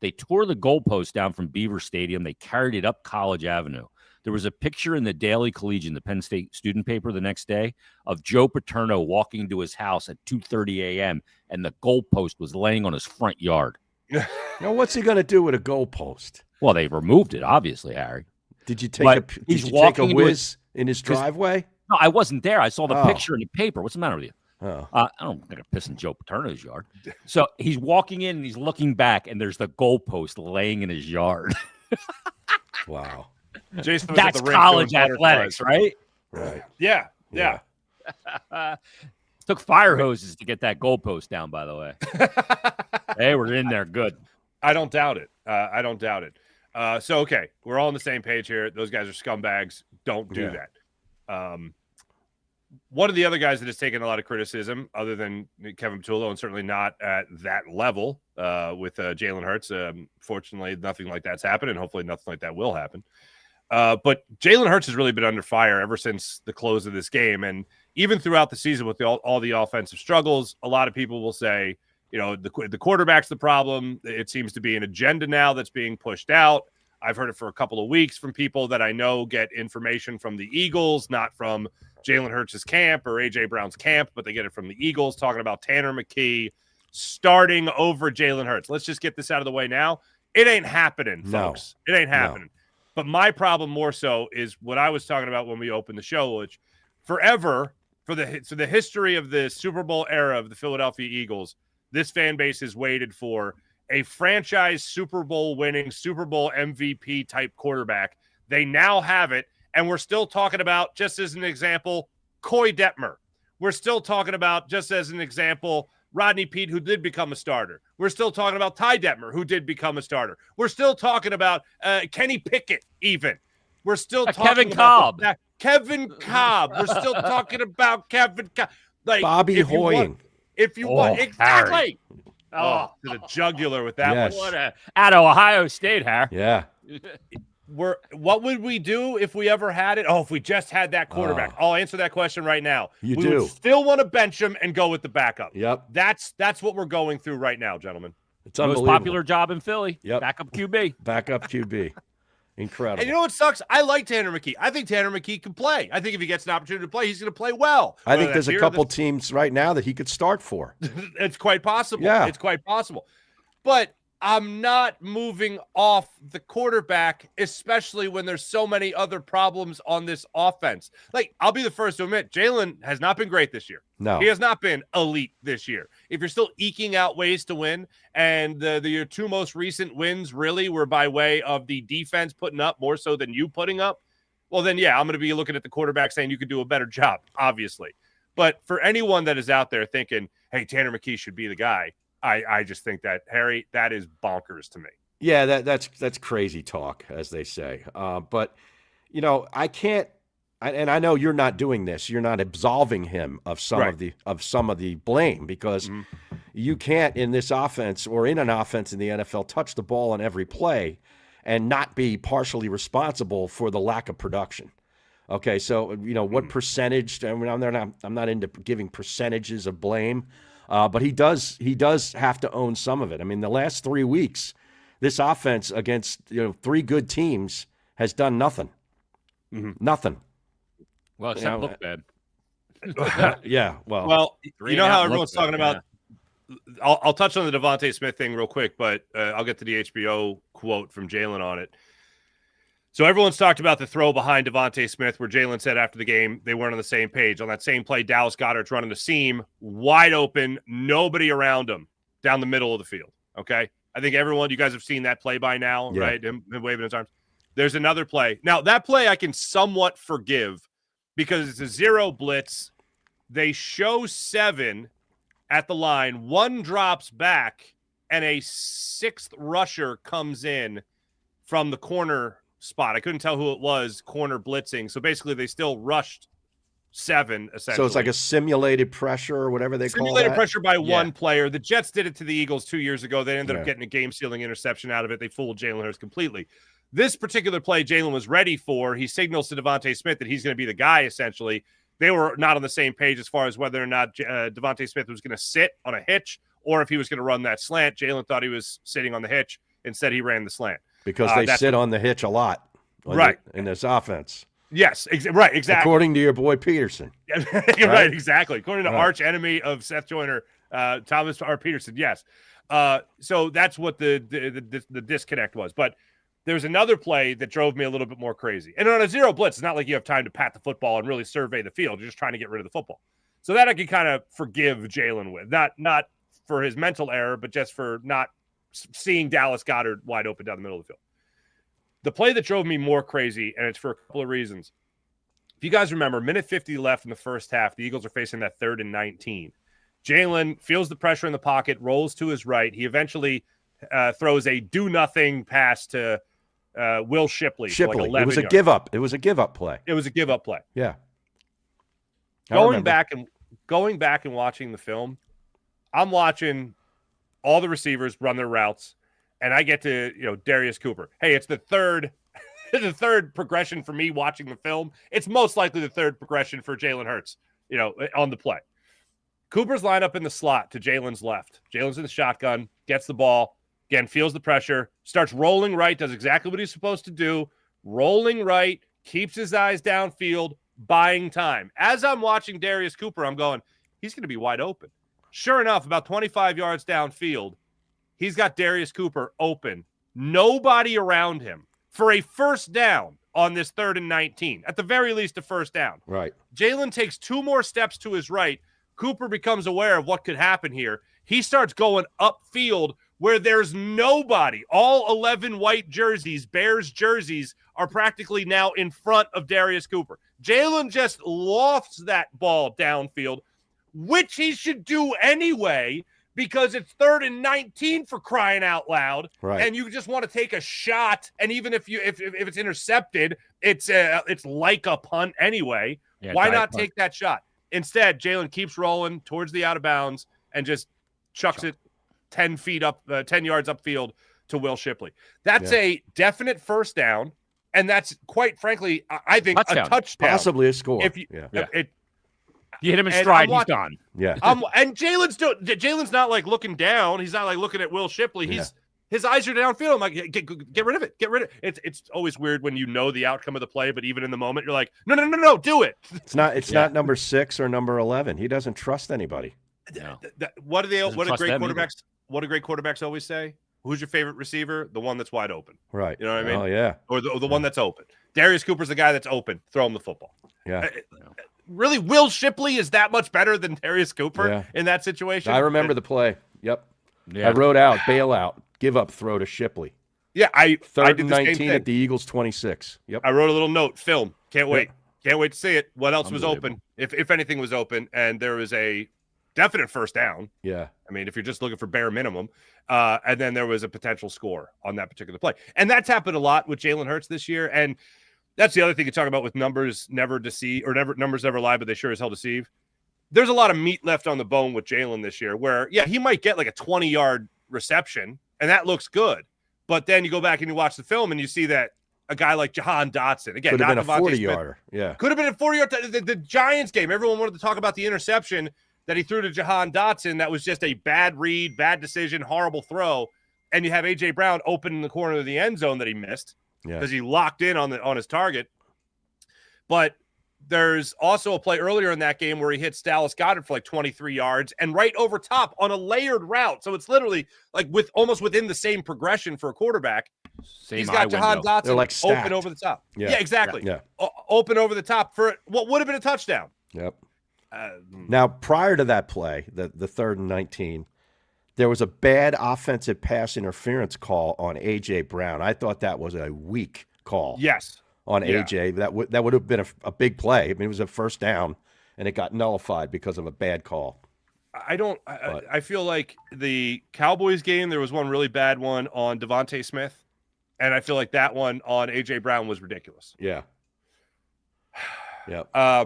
They tore the goalpost down from Beaver Stadium. They carried it up College Avenue. There was a picture in the Daily Collegian, the Penn State student paper the next day, of Joe Paterno walking to his house at 2:30 a.m., and the goalpost was laying on his front yard. Now, what's he going to do with a goalpost? Well, they removed it, obviously, Harry. Did you take a whiz in his driveway? No, I wasn't there. I saw the picture in the paper. What's the matter with you? Oh. I don't think I'm pissing Joe Paterno's yard. So he's walking in and he's looking back, and there's the goalpost laying in his yard. Wow. Jason was That's at the rink college doing athletics, right? Right. Yeah. Took fire hoses to get that goalpost down, by the way. They were in there good. I don't doubt it. So, okay, we're all on the same page here. Those guys are scumbags. Don't do that. One of the other guys that has taken a lot of criticism, other than Kevin Patullo, and certainly not at that level with Jalen Hurts. Fortunately, nothing like that's happened, and hopefully nothing like that will happen. But Jalen Hurts has really been under fire ever since the close of this game. And even throughout the season with all the offensive struggles, a lot of people will say, the quarterback's the problem. It seems to be an agenda now that's being pushed out. I've heard it for a couple of weeks from people that I know get information from the Eagles, not from Jalen Hurts' camp or A.J. Brown's camp, but they get it from the Eagles, talking about Tanner McKee starting over Jalen Hurts. Let's just get this out of the way now. It ain't happening, folks. It ain't happening. No. But my problem more so is what I was talking about when we opened the show, which forever, for the history of the Super Bowl era of the Philadelphia Eagles, this fan base has waited for a franchise Super Bowl winning, Super Bowl MVP type quarterback. They now have it, and we're still talking about, just as an example, Coy Detmer. We're still talking about, just as an example, Rodney Peete, who did become a starter. We're still talking about Ty Detmer, who did become a starter. We're still talking about Kenny Pickett, even. We're still talking Kevin about Cobb. Kevin Cobb. We're still talking about Kevin Cobb. Like Bobby Hoying. If you want, exactly. Harry. To the jugular with that one. Out of Ohio State, Harry. Yeah. What would we do if we ever had it? Oh, if we just had that quarterback. I'll answer that question right now. We would still want to bench him and go with the backup. Yep. That's what we're going through right now, gentlemen. It's most popular job in Philly. Yep. Backup QB. Backup QB. Incredible. And you know what sucks? I like Tanner McKee. I think Tanner McKee can play. I think if he gets an opportunity to play, he's going to play well. I think there's a couple teams right now that he could start for. It's quite possible. Yeah. It's quite possible. But I'm not moving off the quarterback, especially when there's so many other problems on this offense. Like, I'll be the first to admit, Jalen has not been great this year. No. He has not been elite this year. If you're still eking out ways to win, and your two most recent wins really were by way of the defense putting up more so than you putting up, well, then, yeah, I'm going to be looking at the quarterback saying you could do a better job, obviously. But for anyone that is out there thinking, hey, Tanner McKee should be the guy, I just think that, Harry, that is bonkers to me. Yeah, that's crazy talk, as they say. But, I can't, and I know you're not doing this. You're not absolving him of some of the blame, because you can't in this offense or in an offense in the NFL touch the ball on every play and not be partially responsible for the lack of production. Okay, so what percentage? I mean, I'm not into giving percentages of blame. But he does have to own some of it. I mean, the last 3 weeks, this offense against three good teams has done nothing. Nothing. Well, it's not look bad. Yeah. Well, you know how everyone's talking about. I'll touch on the Devontae Smith thing real quick, but I'll get to the HBO quote from Jalen on it. So everyone's talked about the throw behind Devontae Smith where Jalen said after the game they weren't on the same page. On that same play, Dallas Goedert's running the seam, wide open, nobody around him, down the middle of the field, okay? I think you guys have seen that play by now, right? Him waving his arms. There's another play. Now, that play I can somewhat forgive because it's a zero blitz. They show 7 at the line. 1 drops back, and a 6th rusher comes in from the corner spot. I couldn't tell who it was, corner blitzing. So basically they still rushed 7 essentially. So it's like a simulated pressure or whatever they call it. Simulated pressure by one player. The Jets did it to the Eagles 2 years ago. They ended up getting a game-sealing interception out of it. They fooled Jalen Hurts completely. This particular play Jalen was ready for. He signals to Devontae Smith that he's going to be the guy essentially. They were not on the same page as far as whether or not Devontae Smith was going to sit on a hitch or if he was going to run that slant. Jalen thought he was sitting on the hitch. Instead, he ran the slant. Because they sit on the hitch a lot, in this offense. Yes, right, exactly. According to your boy Peterson. Right, exactly. According to arch enemy of Seth Joyner, Thomas R. Peterson. Yes. So that's what the disconnect was. But there's another play that drove me a little bit more crazy. And on a zero blitz, it's not like you have time to pat the football and really survey the field. You're just trying to get rid of the football. So that I can kind of forgive Jalen with. Not for his mental error, but just for not seeing Dallas Goedert wide open down the middle of the field. The play that drove me more crazy, and it's for a couple of reasons. If you guys remember, minute 50 left in the first half, the Eagles are facing that 3rd and 19. Jalen feels the pressure in the pocket, rolls to his right. He eventually throws a do-nothing pass to Will Shipley. Shipley. It was a give-up. It was a give-up play. It was a give-up play. Yeah. Going back and watching the film, I'm watching all the receivers run their routes, and I get to, Darius Cooper. Hey, it's the third progression for me watching the film. It's most likely the third progression for Jalen Hurts, on the play. Cooper's lined up in the slot to Jalen's left. Jalen's in the shotgun, gets the ball, again, feels the pressure, starts rolling right, does exactly what he's supposed to do, rolling right, keeps his eyes downfield, buying time. As I'm watching Darius Cooper, I'm going, he's going to be wide open. Sure enough, about 25 yards downfield, he's got Darius Cooper open. Nobody around him for a first down on this 3rd and 19. At the very least, a first down. Right. Jalen takes 2 more steps to his right. Cooper becomes aware of what could happen here. He starts going upfield where there's nobody. All 11 white jerseys, Bears jerseys, are practically now in front of Darius Cooper. Jalen just lofts that ball downfield, which he should do anyway because it's 3rd and 19 for crying out loud. Right. And you just want to take a shot. And even if it's intercepted, it's like a punt anyway. Yeah, why not take that shot? Instead, Jalen keeps rolling towards the out of bounds and just chucks it 10 yards upfield to Will Shipley. That's a definite first down. And that's quite frankly, I think a touchdown. Possibly a score. You hit him in stride, he's gone. Yeah. And Jalen's not like looking down. He's not like looking at Will Shipley. His eyes are downfield. I'm like, get rid of it. Get rid of it. It's always weird when you know the outcome of the play, but even in the moment, you're like, no, do it. It's not number 6 or number 11. He doesn't trust anybody. No. What do great quarterbacks always say? who's your favorite receiver? The one that's wide open. Right. You know what I mean? Oh, yeah. Or the one that's open. Darius Cooper's the guy that's open. Throw him the football. Yeah. Really, Will Shipley is that much better than Darius Cooper in that situation? I remember the play. Yep. Yeah. I wrote out, bailout, give up, throw to Shipley. Yeah, I Third did and the same 19 thing. at the Eagles 26. Yep. I wrote a little note, film. Can't wait. Yep. Can't wait to see it. What else was Unbelievable. open? If anything was open, and there was a definite first down. Yeah. I mean, if you're just looking for bare minimum, and then there was a potential score on that particular play. And that's happened a lot with Jalen Hurts this year. And that's the other thing you talk about with numbers never deceive, or numbers never lie, but they sure as hell deceive. There's a lot of meat left on the bone with Jalen this year where, yeah, he might get like a 20-yard reception, and that looks good. But then you go back and you watch the film and you see that a guy like Jahan Dotson, again, Could have not been a Devontae 40-yarder. Yeah. Could have been a 40-yard. The Giants game, everyone wanted to talk about the interception that he threw to Jahan Dotson. That was just a bad read, bad decision, horrible throw. And you have A.J. Brown open in the corner of the end zone that he missed because he locked in on his target. But there's also a play earlier in that game where he hits Dallas Goedert for like 23 yards and right over top on a layered route. So it's literally like almost within the same progression for a quarterback. He's got Jahan Dotson like open over the top. Yeah, exactly. Yeah. Open over the top for what would have been a touchdown. Yep. Now, prior to that play, the 3rd and 19, there was a bad offensive pass interference call on A.J. Brown. I thought that was a weak call. Yes. On A.J. That would have been a big play. I mean, it was a first down, and it got nullified because of a bad call. I feel like the Cowboys game, there was one really bad one on Devontae Smith, and I feel like that one on A.J. Brown was ridiculous. Yeah. Yeah.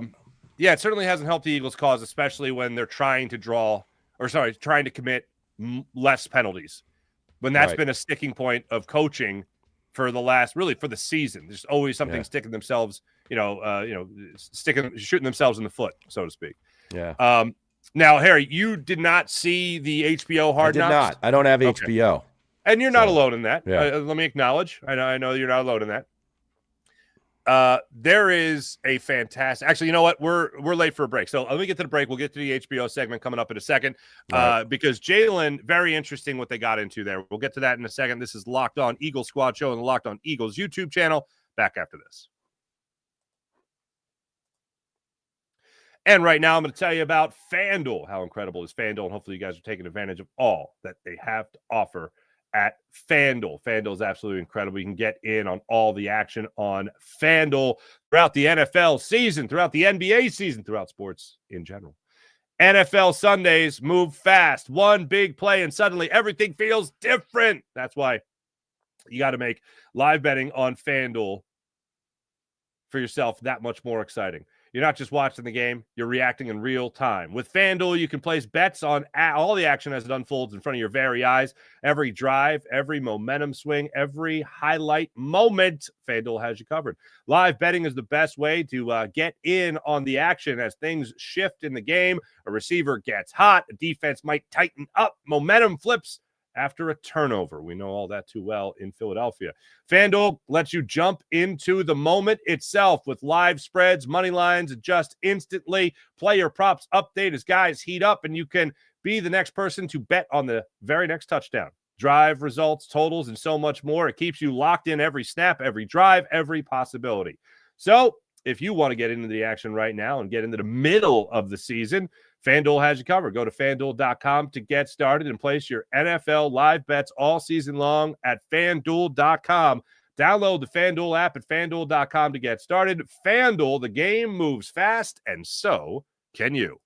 Yeah, it certainly hasn't helped the Eagles' cause, especially when they're trying to commit less penalties. When that's been a sticking point of coaching for the season. There's always something sticking themselves, shooting themselves in the foot, so to speak. Yeah. Now, Harry, you did not see the HBO Hard Knocks? I did not. I don't have HBO. And you're not alone in that. Yeah. Let me acknowledge. I know you're not alone in that. There is a fantastic. Actually, you know what? We're late for a break, so let me get to the break. We'll get to the HBO segment coming up in a second. Because Jalen, very interesting what they got into there. We'll get to that in a second. This is Locked On Eagles Squad Show on the Locked On Eagles YouTube channel. Back after this. And right now, I'm going to tell you about FanDuel. How incredible is FanDuel? And hopefully, you guys are taking advantage of all that they have to offer at FanDuel. FanDuel is absolutely incredible. You can get in on all the action on FanDuel throughout the NFL season, throughout the NBA season, throughout sports in general. NFL Sundays move fast. One big play, and suddenly everything feels different. That's why you got to make live betting on FanDuel for yourself that much more exciting. You're not just watching the game, you're reacting in real time. With FanDuel, you can place bets on all the action as it unfolds in front of your very eyes. Every drive, every momentum swing, every highlight moment, FanDuel has you covered. Live betting is the best way to get in on the action as things shift in the game. A receiver gets hot, a defense might tighten up, momentum flips after a turnover. We know all that too well in Philadelphia. FanDuel lets you jump into the moment itself with live spreads, money lines, adjust instantly. Player props update as guys heat up, and you can be the next person to bet on the very next touchdown. Drive results, totals, and so much more. It keeps you locked in every snap, every drive, every possibility. So if you want to get into the action right now and get into the middle of the season, FanDuel has you covered. Go to FanDuel.com to get started and place your NFL live bets all season long at FanDuel.com. Download the FanDuel app at FanDuel.com to get started. FanDuel, the game moves fast, and so can you.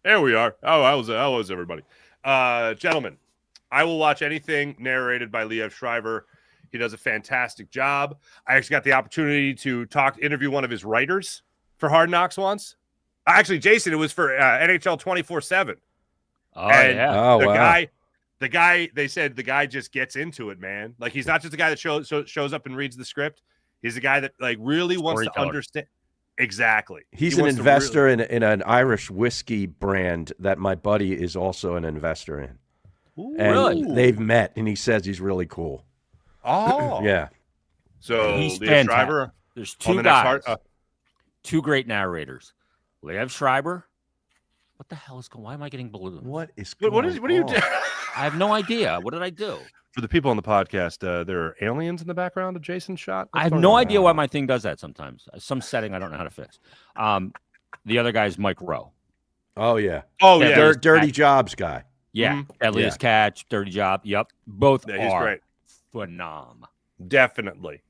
There we are. Oh, how was everybody? Gentlemen, I will watch anything narrated by Liev Schreiber. He does a fantastic job. I actually got the opportunity to interview one of his writers for Hard Knocks once. Actually, Jason, it was for NHL 24/7. Oh, yeah. The guy, they said the guy just gets into it, man. Like, he's not just the guy that shows up and reads the script. He's the guy that really wants to understand. Exactly. He's an investor in an Irish whiskey brand that my buddy is also an investor in. Ooh, and really? They've met, and he says he's really cool. Oh. Yeah. So, he's Liev Schreiber. There's two guys, two great narrators. Liev Schreiber, What the hell is going? Why am I getting balloons? What is going What are you on? doing? I have no idea. What did I do? For the people on the podcast, there are aliens in the background of Jason's shot. I have no idea why my thing does that sometimes. Some setting I don't know how to fix. The other guy is Mike Rowe. Oh, yeah. Oh, yeah. Dirty Jobs guy. Yeah. Deadliest Catch, Dirty Job. Yep. Both He's are great. phenom. Definitely.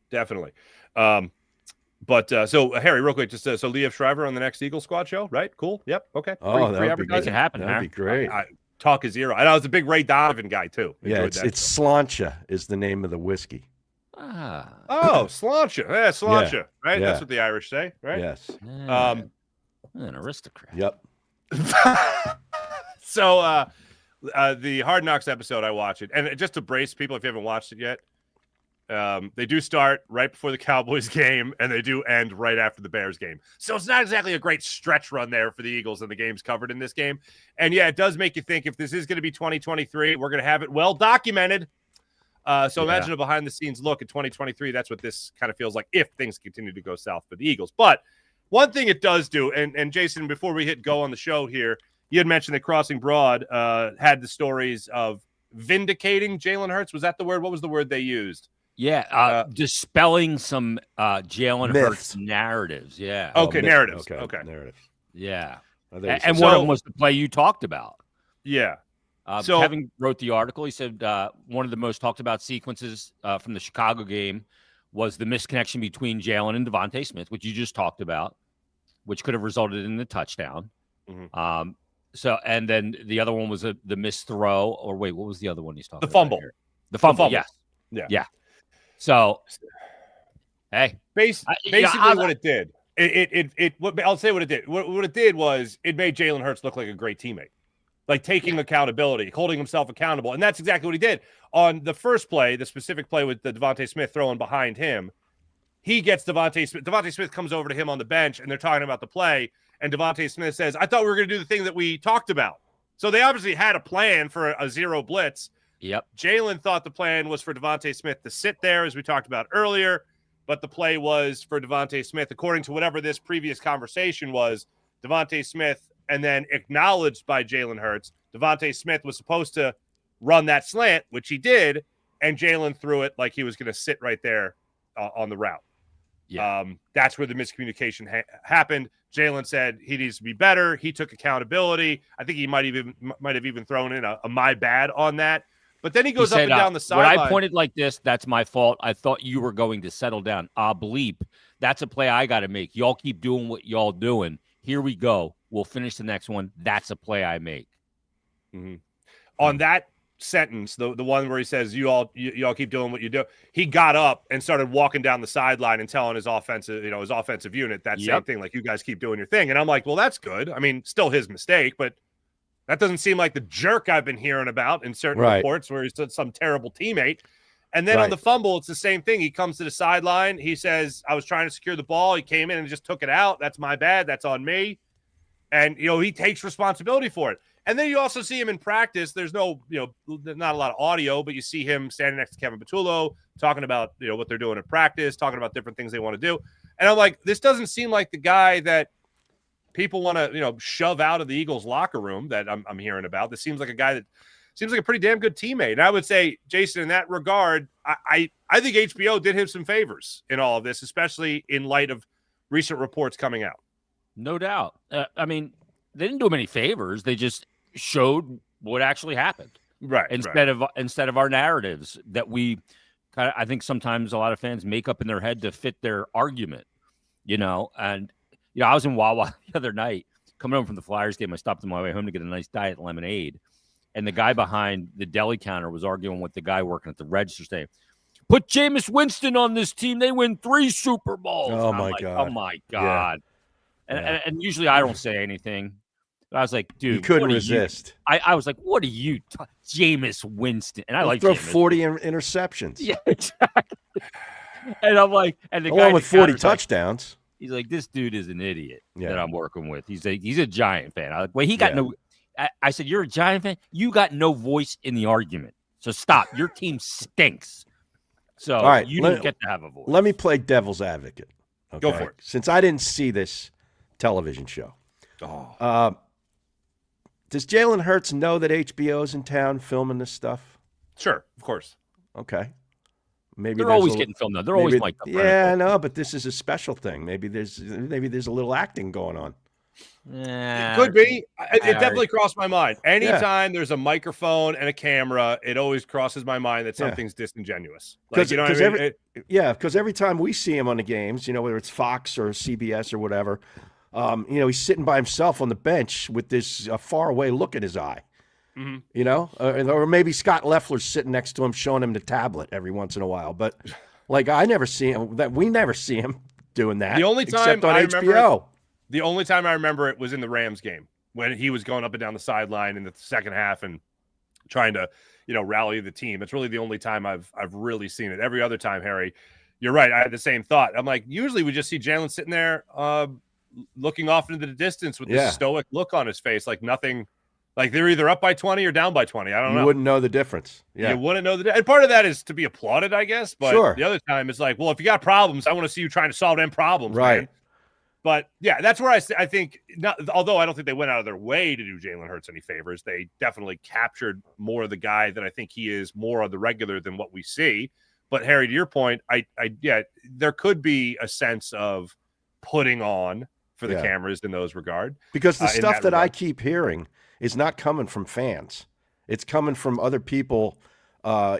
But so Harry, real quick, just so Liev Shriver on the next Eagle Squad show, right? Cool. Yep. Okay. Oh, that would be Make it happen. That'd be great. Talk is zero. And I was a big Ray Donovan guy too. Yeah, it's Slancha is the name of the whiskey. Oh, Slancha. Yeah, Slancha. Yeah. Right. Yeah. That's what the Irish say, right? Yes. An aristocrat. Yep. So the Hard Knocks episode, I watched it, and just to brace people, if you haven't watched it yet, they do start right before the Cowboys game, and they do end right after the Bears game. So it's not exactly a great stretch run there for the Eagles and the games covered in this game. And yeah, it does make you think if this is going to be 2023, we're going to have it well documented. Imagine a behind-the-scenes look at 2023. That's what this kind of feels like if things continue to go south for the Eagles. But one thing it does do, and Jason, before we hit go on the show here, you had mentioned that Crossing Broad had the stories of vindicating Jalen Hurts. Was that the word? What was the word they used? Yeah, dispelling some Jalen Hurts narratives. Yeah. Okay, narratives. Okay, narratives. Yeah. And one of them was the play you talked about. Yeah. So Kevin wrote the article. He said one of the most talked about sequences from the Chicago game was the misconnection between Jalen and Devontae Smith, which you just talked about, which could have resulted in the touchdown. Mm-hmm. And then the other one was the missed throw, or wait, what was the other one he's talking about? The fumble. Yes. Yeah. So, hey, basically what it did, I'll say what it did. What it did was it made Jalen Hurts look like a great teammate, like taking accountability, holding himself accountable, and that's exactly what he did on the first play, the specific play with the Devontae Smith throwing behind him. He gets Devontae Smith. Devontae Smith comes over to him on the bench, and they're talking about the play. And Devontae Smith says, "I thought we were going to do the thing that we talked about." So they obviously had a plan for a zero blitz. Yep. Jalen thought the plan was for Devontae Smith to sit there, as we talked about earlier, but the play was for Devontae Smith, according to whatever this previous conversation was, Devontae Smith, and then acknowledged by Jalen Hurts, Devontae Smith was supposed to run that slant, which he did, and Jalen threw it like he was going to sit right there on the route. Yeah. That's where the miscommunication happened. Jalen said he needs to be better. He took accountability. I think he might have even thrown in a my bad on that. But then he goes up and down the sideline. When I pointed like this, that's my fault. I thought you were going to settle down. Bleep. That's a play I got to make. Y'all keep doing what y'all doing. Here we go. We'll finish the next one. That's a play I make. Mm-hmm. On that sentence, the one where he says, you all keep doing what you do, he got up and started walking down the sideline and telling his offensive unit that same thing, like, you guys keep doing your thing. And I'm like, well, that's good. I mean, still his mistake, but that doesn't seem like the jerk I've been hearing about in certain reports where he's some terrible teammate. And then on the fumble, it's the same thing. He comes to the sideline. He says, I was trying to secure the ball. He came in and just took it out. That's my bad. That's on me. And, he takes responsibility for it. And then you also see him in practice. There's no, not a lot of audio, but you see him standing next to Kevin Patullo talking about, what they're doing in practice, talking about different things they want to do. And I'm like, this doesn't seem like the guy that people want to, shove out of the Eagles locker room that I'm hearing about. This seems like a guy that seems like a pretty damn good teammate. And I would say, Jason, in that regard, I think HBO did him some favors in all of this, especially in light of recent reports coming out. No doubt. I mean, they didn't do him any favors. They just showed what actually happened. Right. Instead of our narratives that we kind of, I think sometimes a lot of fans make up in their head to fit their argument, and I was in Wawa the other night coming home from the Flyers game. I stopped on my way home to get a nice diet lemonade. And the guy behind the deli counter was arguing with the guy working at the register saying, put Jameis Winston on this team. They win 3 Super Bowls. Oh, my God. Oh, my God. Yeah. And usually I don't say anything. I was like, dude. You couldn't resist. I was like, what are you Jameis Winston. And I like throw Jameis. 40 interceptions. Yeah, exactly. And I'm like, and the guy with 40 Like, touchdowns. he's like, this dude is an idiot that I'm working with. He's a Giant fan. I like, well, he got no. I said, you're a Giant fan. You got no voice in the argument. So stop. Your team stinks. So all right, you don't get to have a voice. Let me play devil's advocate. Okay? Go for it. Since I didn't see this television show, Does Jalen Hurts know that HBO's in town filming this stuff? Sure, of course. Okay. Maybe They're always getting filmed now. They're always mic'd up. Yeah, I know, but this is a special thing. Maybe there's a little acting going on. It could be. It definitely crossed my mind. Anytime there's a microphone and a camera, it always crosses my mind that something's disingenuous. Like, you know what I mean? Because every time we see him on the games, whether it's Fox or CBS or whatever, he's sitting by himself on the bench with this faraway look in his eye. Mm-hmm. Or maybe Scott Leffler's sitting next to him, showing him the tablet every once in a while. But I never see him. We never see him doing that. The only time except on HBO. The only time I remember it was in the Rams game when he was going up and down the sideline in the second half and trying to, rally the team. It's really the only time I've really seen it. Every other time, Harry, you're right. I had the same thought. I'm like, usually we just see Jalen sitting there looking off into the distance with this stoic look on his face, like nothing. Like they're either up by 20 or down by 20. I don't know. You wouldn't know the difference. Yeah. You wouldn't know and part of that is to be applauded, I guess. But the other time it's like, well, if you got problems, I want to see you trying to solve them problems. Right. Man. But yeah, that's where I think, although I don't think they went out of their way to do Jalen Hurts any favors, they definitely captured more of the guy that I think he is more of the regular than what we see. But Harry, to your point, there could be a sense of putting on for the cameras in those regard. Because the stuff that I keep hearing is not coming from fans. It's coming from other people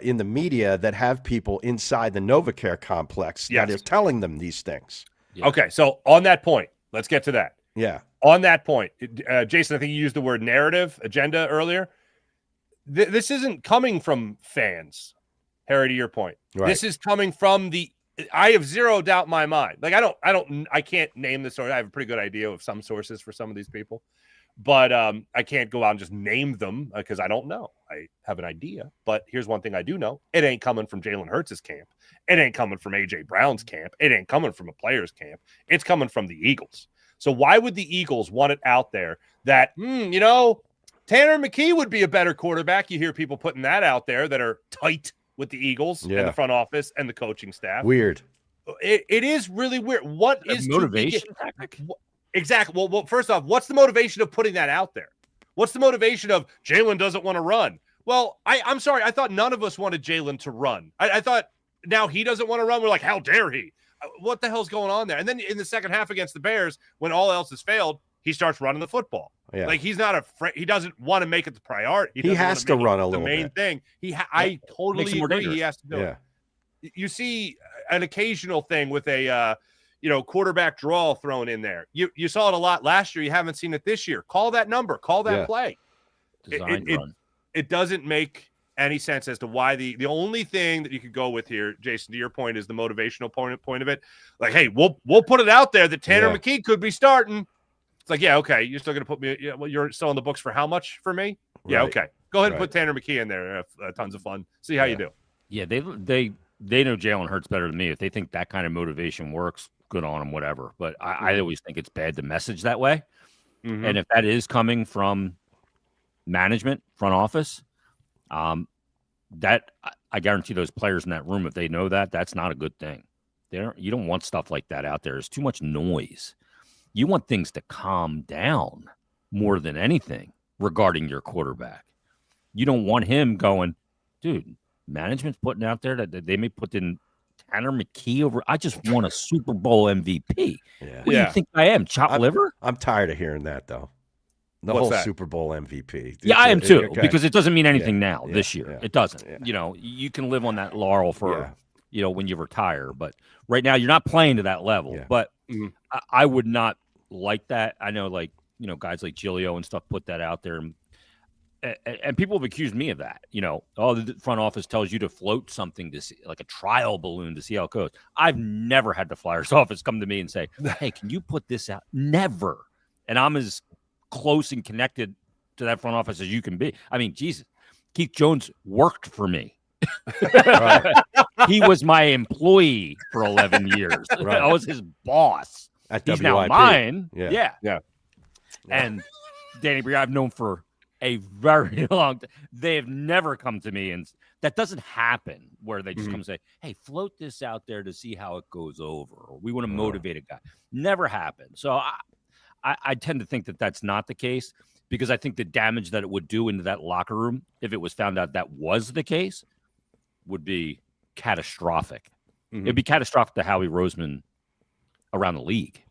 in the media that have people inside the NovaCare complex that are telling them these things. Yeah. Okay, so on that point, let's get to that. Yeah. On that point, Jason, I think you used the word narrative, agenda earlier. This isn't coming from fans, Harry, to your point. Right. This is coming from I have zero doubt in my mind. Like, I can't name the source. I have a pretty good idea of some sources for some of these people. But I can't go out and just name them because I don't know. I have an idea. But here's one thing I do know. It ain't coming from Jalen Hurts' camp. It ain't coming from A.J. Brown's camp. It ain't coming from a player's camp. It's coming from the Eagles. So why would the Eagles want it out there that, Tanner McKee would be a better quarterback? You hear people putting that out there that are tight with the Eagles and the front office and the coaching staff. Weird. It is really weird. What is motivation tactic? Exactly. Well, first off, what's the motivation of putting that out there? What's the motivation of Jalen doesn't want to run? Well, I'm sorry. I thought none of us wanted Jalen to run. I thought now he doesn't want to run. We're like, how dare he? What the hell's going on there? And then in the second half against the Bears, when all else has failed, he starts running the football. Yeah. Like he's not afraid. He doesn't want to make it the priority. He has to run a little bit. The main thing. I totally agree. He has to do it. You see an occasional thing with a quarterback draw thrown in there. You saw it a lot last year. You haven't seen it this year. Call that number. Call that play. It doesn't make any sense as to why the only thing that you could go with here, Jason, to your point, is the motivational point of it. Like, hey, we'll put it out there that Tanner McKee could be starting. It's like, yeah, okay, you're still going to put me. Well, you're still in the books for how much for me? Yeah, okay. Go ahead and put Tanner McKee in there. Tons of fun. See how you do. Yeah, they know Jalen Hurts better than me. If they think that kind of motivation works, good on them, whatever. But I always think it's bad to message that way. Mm-hmm. And if that is coming from management, front office, that I guarantee those players in that room, if they know that, that's not a good thing. You don't want stuff like that out there. There's too much noise. You want things to calm down more than anything regarding your quarterback. You don't want him going, dude, management's putting out there that they may put in Tanner McKee over. I just won a Super Bowl MVP. Yeah. What do you think I am? Liver? I'm tired of hearing that, though. The whole Super Bowl MVP. Yeah, I am too, because it doesn't mean anything now this year. It doesn't. Yeah. You can live on that laurel for, when you retire. But right now, you're not playing to that level. Yeah. But I would not like that. I know, guys like Giglio and stuff put that out there. And people have accused me of that. The front office tells you to float something to see, like a trial balloon to see how it goes. I've never had the Flyers office come to me and say, hey, can you put this out? Never. And I'm as close and connected to that front office as you can be. I mean, Jesus, Keith Jones worked for me. He was my employee for 11 years. I was his boss. He's now mine. Yeah. And Danny Bree, I've known for a very long time. They have never come to me, and that doesn't happen where they just come and say, hey, float this out there to see how it goes over, or we want to motivate a guy. Never happened. So I tend to think that that's not the case. because I think the damage that it would do into that locker room, if it was found out that was the case, would be catastrophic. Mm-hmm. It'd be catastrophic to Howie Roseman around the league.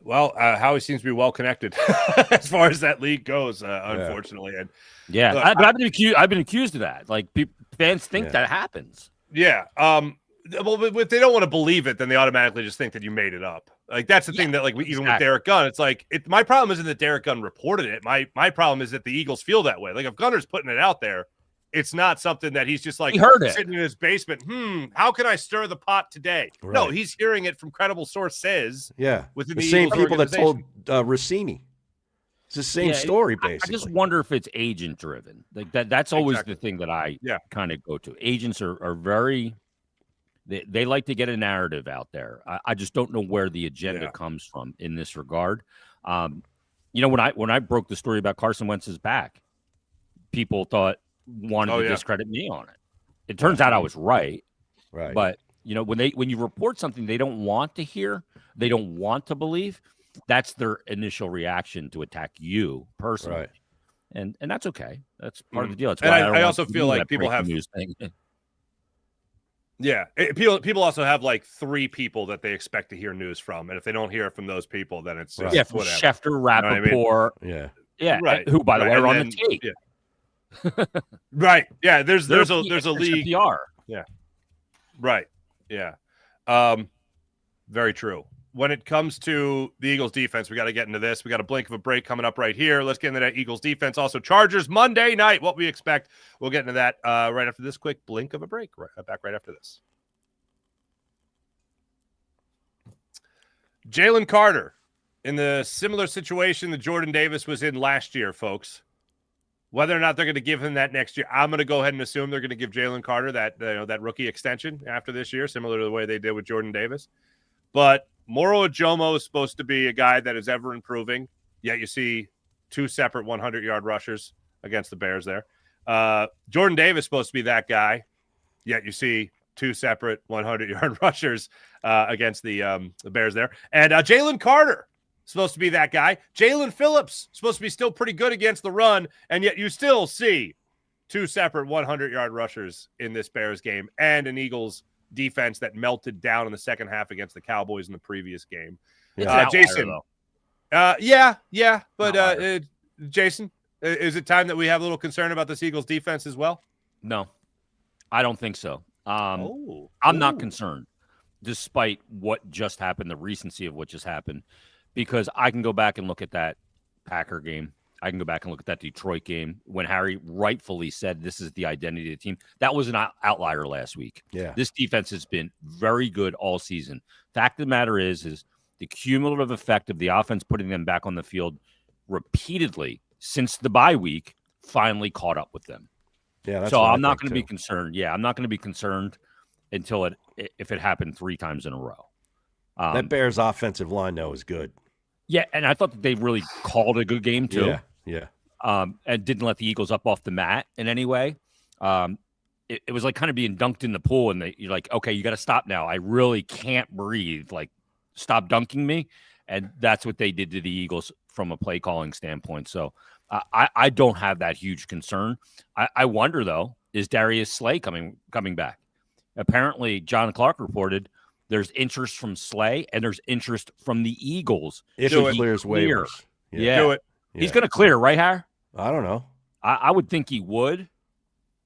Well, Howie seems to be well connected as far as that league goes, unfortunately. And yeah, look, but I've been accused of that. Like fans think that happens. Yeah. Well, if they don't want to believe it, then they automatically just think that you made it up. Like that's the thing that, like, even with Derek Gunn, it's like my problem isn't that Derek Gunn reported it. My problem is that the Eagles feel that way. Like if Gunner's putting it out there, it's not something that he's just like he heard it. Sitting in his basement. How can I stir the pot today? Right. No, he's hearing it from credible sources. Yeah, within the the same Eagles people that told organization. Rossini. It's the same story, basically. I just wonder if it's agent driven. Like that's always the thing that I kind of go to. Agents are very they like to get a narrative out there. I just don't know where the agenda comes from in this regard. When I broke the story about Carson Wentz's back, people wanted to discredit me on it. It turns out I was right. Right. But when you report something they don't want to hear, they don't want to believe, that's their initial reaction to attack you personally. Right. And that's okay. That's part of the deal. That's why I also feel like people have news thing. Yeah, people also have like 3 people that they expect to hear news from, and if they don't hear from those people, then it's just from Schefter, Rappaport, right. Who, by the way, are on the tape. Yeah. Right. Yeah. There's a league. PR. Yeah. Right. Yeah. Very true. When it comes to the Eagles defense, we got to get into this. We got a blink of a break coming up right here. Let's get into that Eagles defense. Also, Chargers Monday night. What we expect. We'll get into that right after this quick blink of a break. Back right after this. Jalen Carter in the similar situation that Jordan Davis was in last year, folks. Whether or not they're going to give him that next year, I'm going to go ahead and assume they're going to give Jalen Carter that rookie extension after this year, similar to the way they did with Jordan Davis. But Moro Ajomo is supposed to be a guy that is ever improving, yet you see 2 separate 100-yard rushers against the Bears there. Jordan Davis is supposed to be that guy, yet you see 2 separate 100-yard rushers against the Bears there. And Jalen Carter supposed to be that guy. Jalen Phillips supposed to be still pretty good against the run, and yet you still see 2 separate 100-yard rushers in this Bears game and an Eagles defense that melted down in the second half against the Cowboys in the previous game. Jason. But Jason, is it time that we have a little concern about this Eagles defense as well? No, I don't think so. I'm not concerned, despite what just happened, the recency of what just happened, because I can go back and look at that Packer game. I can go back and look at that Detroit game when Harry rightfully said this is the identity of the team. That was an outlier last week. Yeah. This defense has been very good all season. Fact of the matter is the cumulative effect of the offense putting them back on the field repeatedly since the bye week finally caught up with them. Yeah. That's so I'm not going to be concerned. Yeah, I'm not going to be concerned until if it happened 3 times in a row. That Bears offensive line, though, is good. Yeah, and I thought that they really called a good game, too. Yeah. And didn't let the Eagles up off the mat in any way. It was like kind of being dunked in the pool, and you're like, okay, you got to stop now. I really can't breathe. Like, stop dunking me. And that's what they did to the Eagles from a play calling standpoint. So I don't have that huge concern. I wonder, though, is Darius Slay coming back? Apparently, John Clark reported there's interest from Slay and there's interest from the Eagles. If he clears waivers. Yeah. Do it. He's going to clear, right, Harry? I don't know. I would think he would.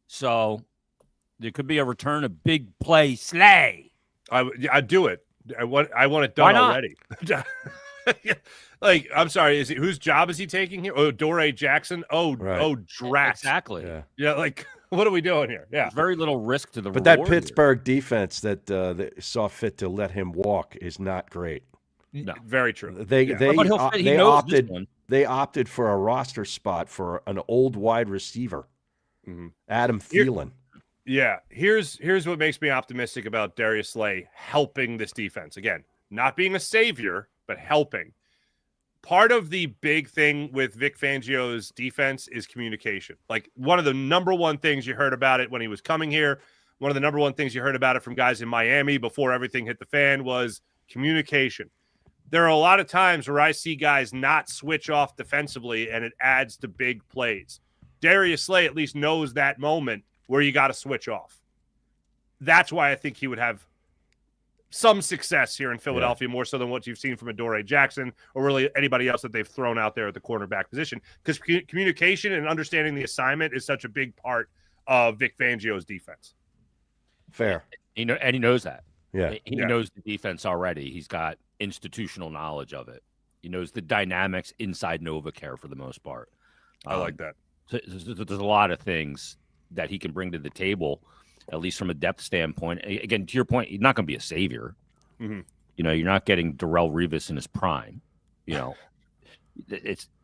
So there could be a return of big play Slay. I'd do it. I want it done already. Like, I'm sorry, whose job is he taking here? Oh, Doray Jackson. Drat. Exactly. Yeah, like, what are we doing here? Yeah. There's very little risk to the But that Pittsburgh defense that saw fit to let him walk is not great. No. Very true. They opted for a roster spot for an old wide receiver, Adam Thielen. Here's what makes me optimistic about Darius Slay helping this defense. Again, not being a savior, but helping. Part of the big thing with Vic Fangio's defense is communication. Like, one of the number one things you heard about it when he was coming here, one of the number one things you heard about it from guys in Miami before everything hit the fan was communication. there are a lot of times where I see guys not switch off defensively, and it adds to big plays. Darius Slay at least knows that moment where you got to switch off. That's why I think he would have some success here in Philadelphia, more so than what you've seen from Adoree Jackson or really anybody else that they've thrown out there at the cornerback position. Because communication and understanding the assignment is such a big part of Vic Fangio's defense. Fair. And he knows that. Yeah. He knows the defense already. He's got institutional knowledge of it. He knows the dynamics inside NovaCare for the most part. I like that. So there's a lot of things that he can bring to the table, at least from a depth standpoint. Again, to your point, he's not going to be a savior. Mm-hmm. You know, you're not getting Darrelle Revis in his prime. You know,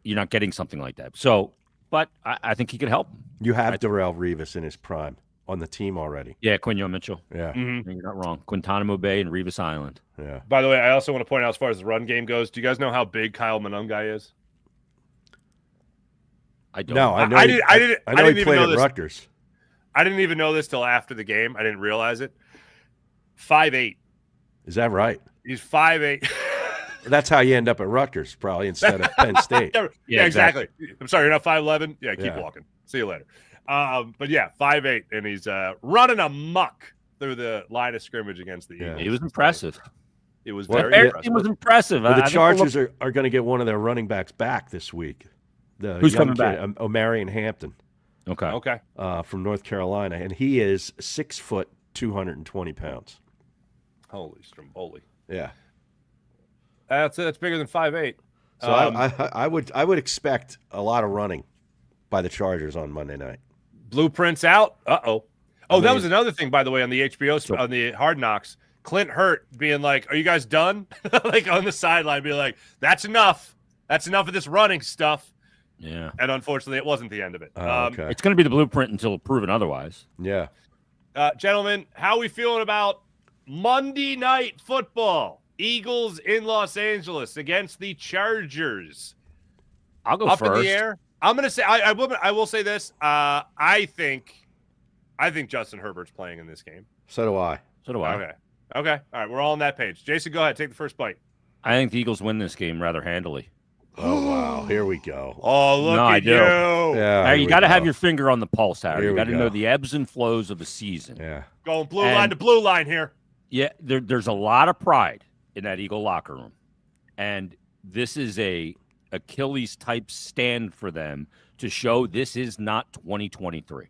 you're not getting something like that. So, but I think he could help. You have Darrelle Revis in his prime on the team already. Yeah, Quinyon Mitchell. Yeah. Mm-hmm. You're not wrong. Guantanamo Bay and Revis Island. Yeah. By the way, I also want to point out as far as the run game goes, do you guys know how big Kyle Monungai is? I don't. No, I know. I didn't he even played know at this. Rutgers. I didn't even know this till after the game. I didn't realize it. 5'8". Is that right? He's 5'8". That's how you end up at Rutgers, probably, instead of Penn State. Yeah, exactly. I'm sorry, you're not 5'11". Yeah, keep Yeah. walking. See you later. But yeah, 5'8", and he's running amok through the line of scrimmage against the Eagles. He was impressive. It was Well, very Their impressive. team was impressive. Well, the I think Chargers are going to get one of their running backs back this week. The Who's young coming kid, back? Omarion Hampton Okay. Okay. from North Carolina, and he is 6 foot, 220 pounds. Holy Stromboli. Yeah. That's bigger than 5'8". So I would expect a lot of running by the Chargers on Monday night. Blueprints out. Uh-oh. Oh, that mean- was another thing, by the way, on the HBO, on the Hard Knocks. Clint Hurt being like, are you guys done? Like on the sideline, being like, that's enough. That's enough of this running stuff. Yeah. And unfortunately, it wasn't the end of it. Okay. It's going to be the blueprint until proven otherwise. Yeah. Gentlemen, how are we feeling about Monday Night Football? Eagles in Los Angeles against the Chargers. I'll go Up first. in the air. I'm going to say, I will say this. I think Justin Herbert's playing in this game. So do I. So do I. Okay. All right. We're all on that page. Jason, go ahead. Take the first bite. I think the Eagles win this game rather handily. Oh, wow. Here we go. Oh, look No, I at do. you. Yeah. Harry, here you we got to have go. your finger on the pulse, Harry. Here You we got to go. know the ebbs and flows of a season. Yeah. Going blue line to blue line here. Yeah, there's a lot of pride in that Eagle locker room. And this is a Achilles type stand for them to show this is not 2023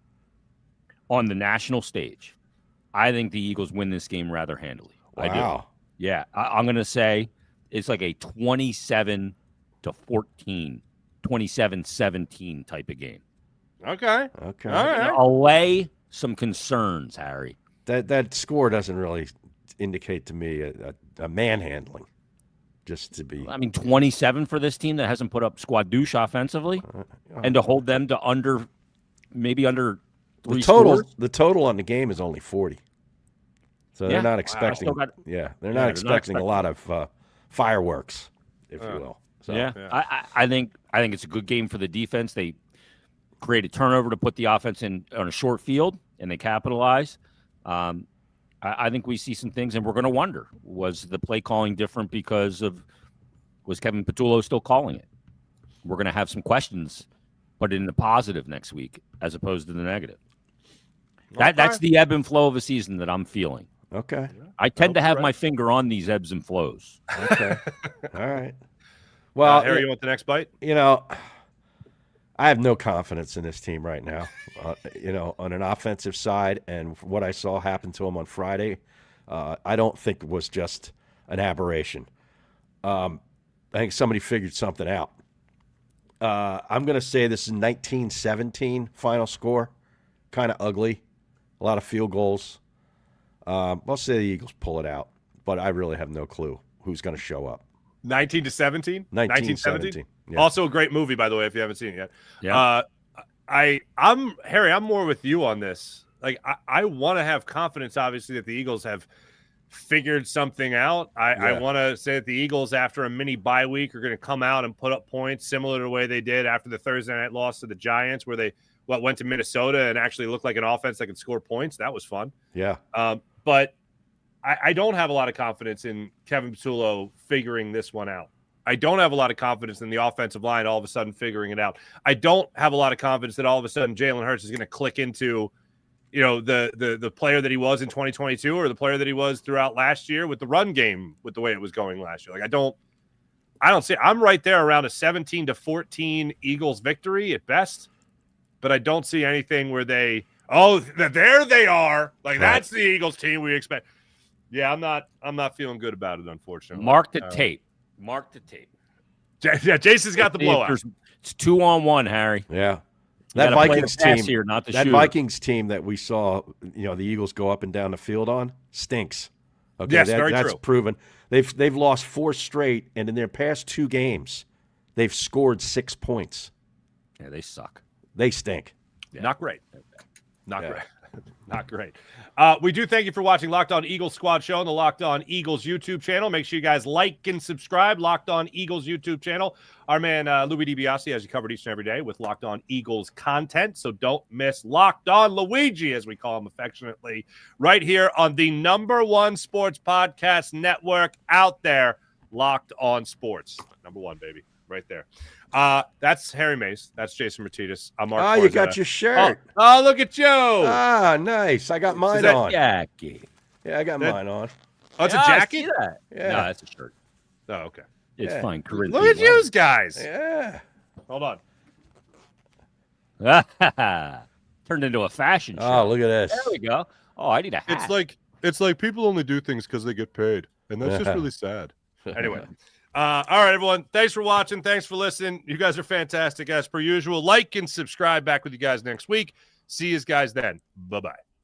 on the national stage. I think the Eagles win this game rather handily. I do. Wow. Yeah, I'm going to say it's like a 27-14, 27-17 type of game. Okay. Okay. All right. Allay some concerns, Harry. That score doesn't really indicate to me a manhandling. Just to be. I mean, 27 for this team that hasn't put up squad douche offensively, and to hold them to maybe under three scores. The total on the game is only 40. So they're Yeah. not expecting. Wow. They're not expecting a lot of fireworks, if you will. So, Yeah. I think it's a good game for the defense. They create a turnover to put the offense in on a short field, and they capitalize. I think we see some things, and we're going to wonder: was the play calling different was Kevin Patullo still calling it? We're going to have some questions, but in the positive next week as opposed to the negative. That's the ebb and flow of a season that I'm feeling. Okay. I tend to have my finger on these ebbs and flows. Okay. All right. Well, Harry, you want the next bite? I have no confidence in this team right now. On an offensive side, and what I saw happen to them on Friday, I don't think it was just an aberration. I think somebody figured something out. I'm going to say this is 19-17 final score. Kind of ugly. A lot of field goals. I'll say the Eagles pull it out, but I really have no clue who's going to show up. 19-17? 19-17. Yeah. Also a great movie, by the way, if you haven't seen it yet. Yeah. I'm Harry, I'm more with you on this. Like, I want to have confidence, obviously, that the Eagles have figured something out. I want to say that the Eagles, after a mini bye week, are going to come out and put up points similar to the way they did after the Thursday night loss to the Giants, where they went to Minnesota and actually looked like an offense that could score points. That was fun. Yeah. But I don't have a lot of confidence in Kevin Patullo figuring this one out. I don't have a lot of confidence in the offensive line all of a sudden figuring it out. I don't have a lot of confidence that all of a sudden Jalen Hurts is going to click into, the player that he was in 2022 or the player that he was throughout last year with the run game with the way it was going last year. Like I don't see. I'm right there around a 17-14 Eagles victory at best, but I don't see anything where there they are. Like that's the Eagles team we expect. Yeah, I'm not feeling good about it, unfortunately. Mark the tape. Mark the tape. Yeah, Jason's got the blowout. It's 2-on-1 Harry. Yeah. That Vikings team here, not the that shooter. Vikings team that we saw, the Eagles go up and down the field on stinks. Okay, yes, very that's true. proven. They've lost 4 straight, and in their past 2 games, they've scored 6 points. Yeah, they suck. They stink. Yeah. Not great. Not great. We do thank you for watching Locked On Eagles Squad Show on the Locked On Eagles YouTube channel. Make sure you guys like and subscribe. Locked On Eagles YouTube channel. Our man Louis DiBiase has you covered each and every day with Locked On Eagles content. So don't miss Locked On Luigi, as we call him affectionately, right here on the #1 sports podcast network out there, Locked On Sports. #1, baby. Right there. That's Harry Mace. That's Jason Martinez. I'm Marc. Oh, you got your shirt. Oh, look at Joe. Ah, nice. I got mine on. Jackie. Yeah, I got mine on. Oh, it's a jacket? Yeah. No, that's a shirt. Oh, okay. It's fine. Look at you guys. Yeah. Hold on. Turned into a fashion show. Oh, look at this. There we go. Oh, I need a hat. It's like people only do things because they get paid, and that's just really sad. Anyway. All right, everyone. Thanks for watching. Thanks for listening. You guys are fantastic as per usual. Like and subscribe. Back with you guys next week. See you guys then. Bye-bye.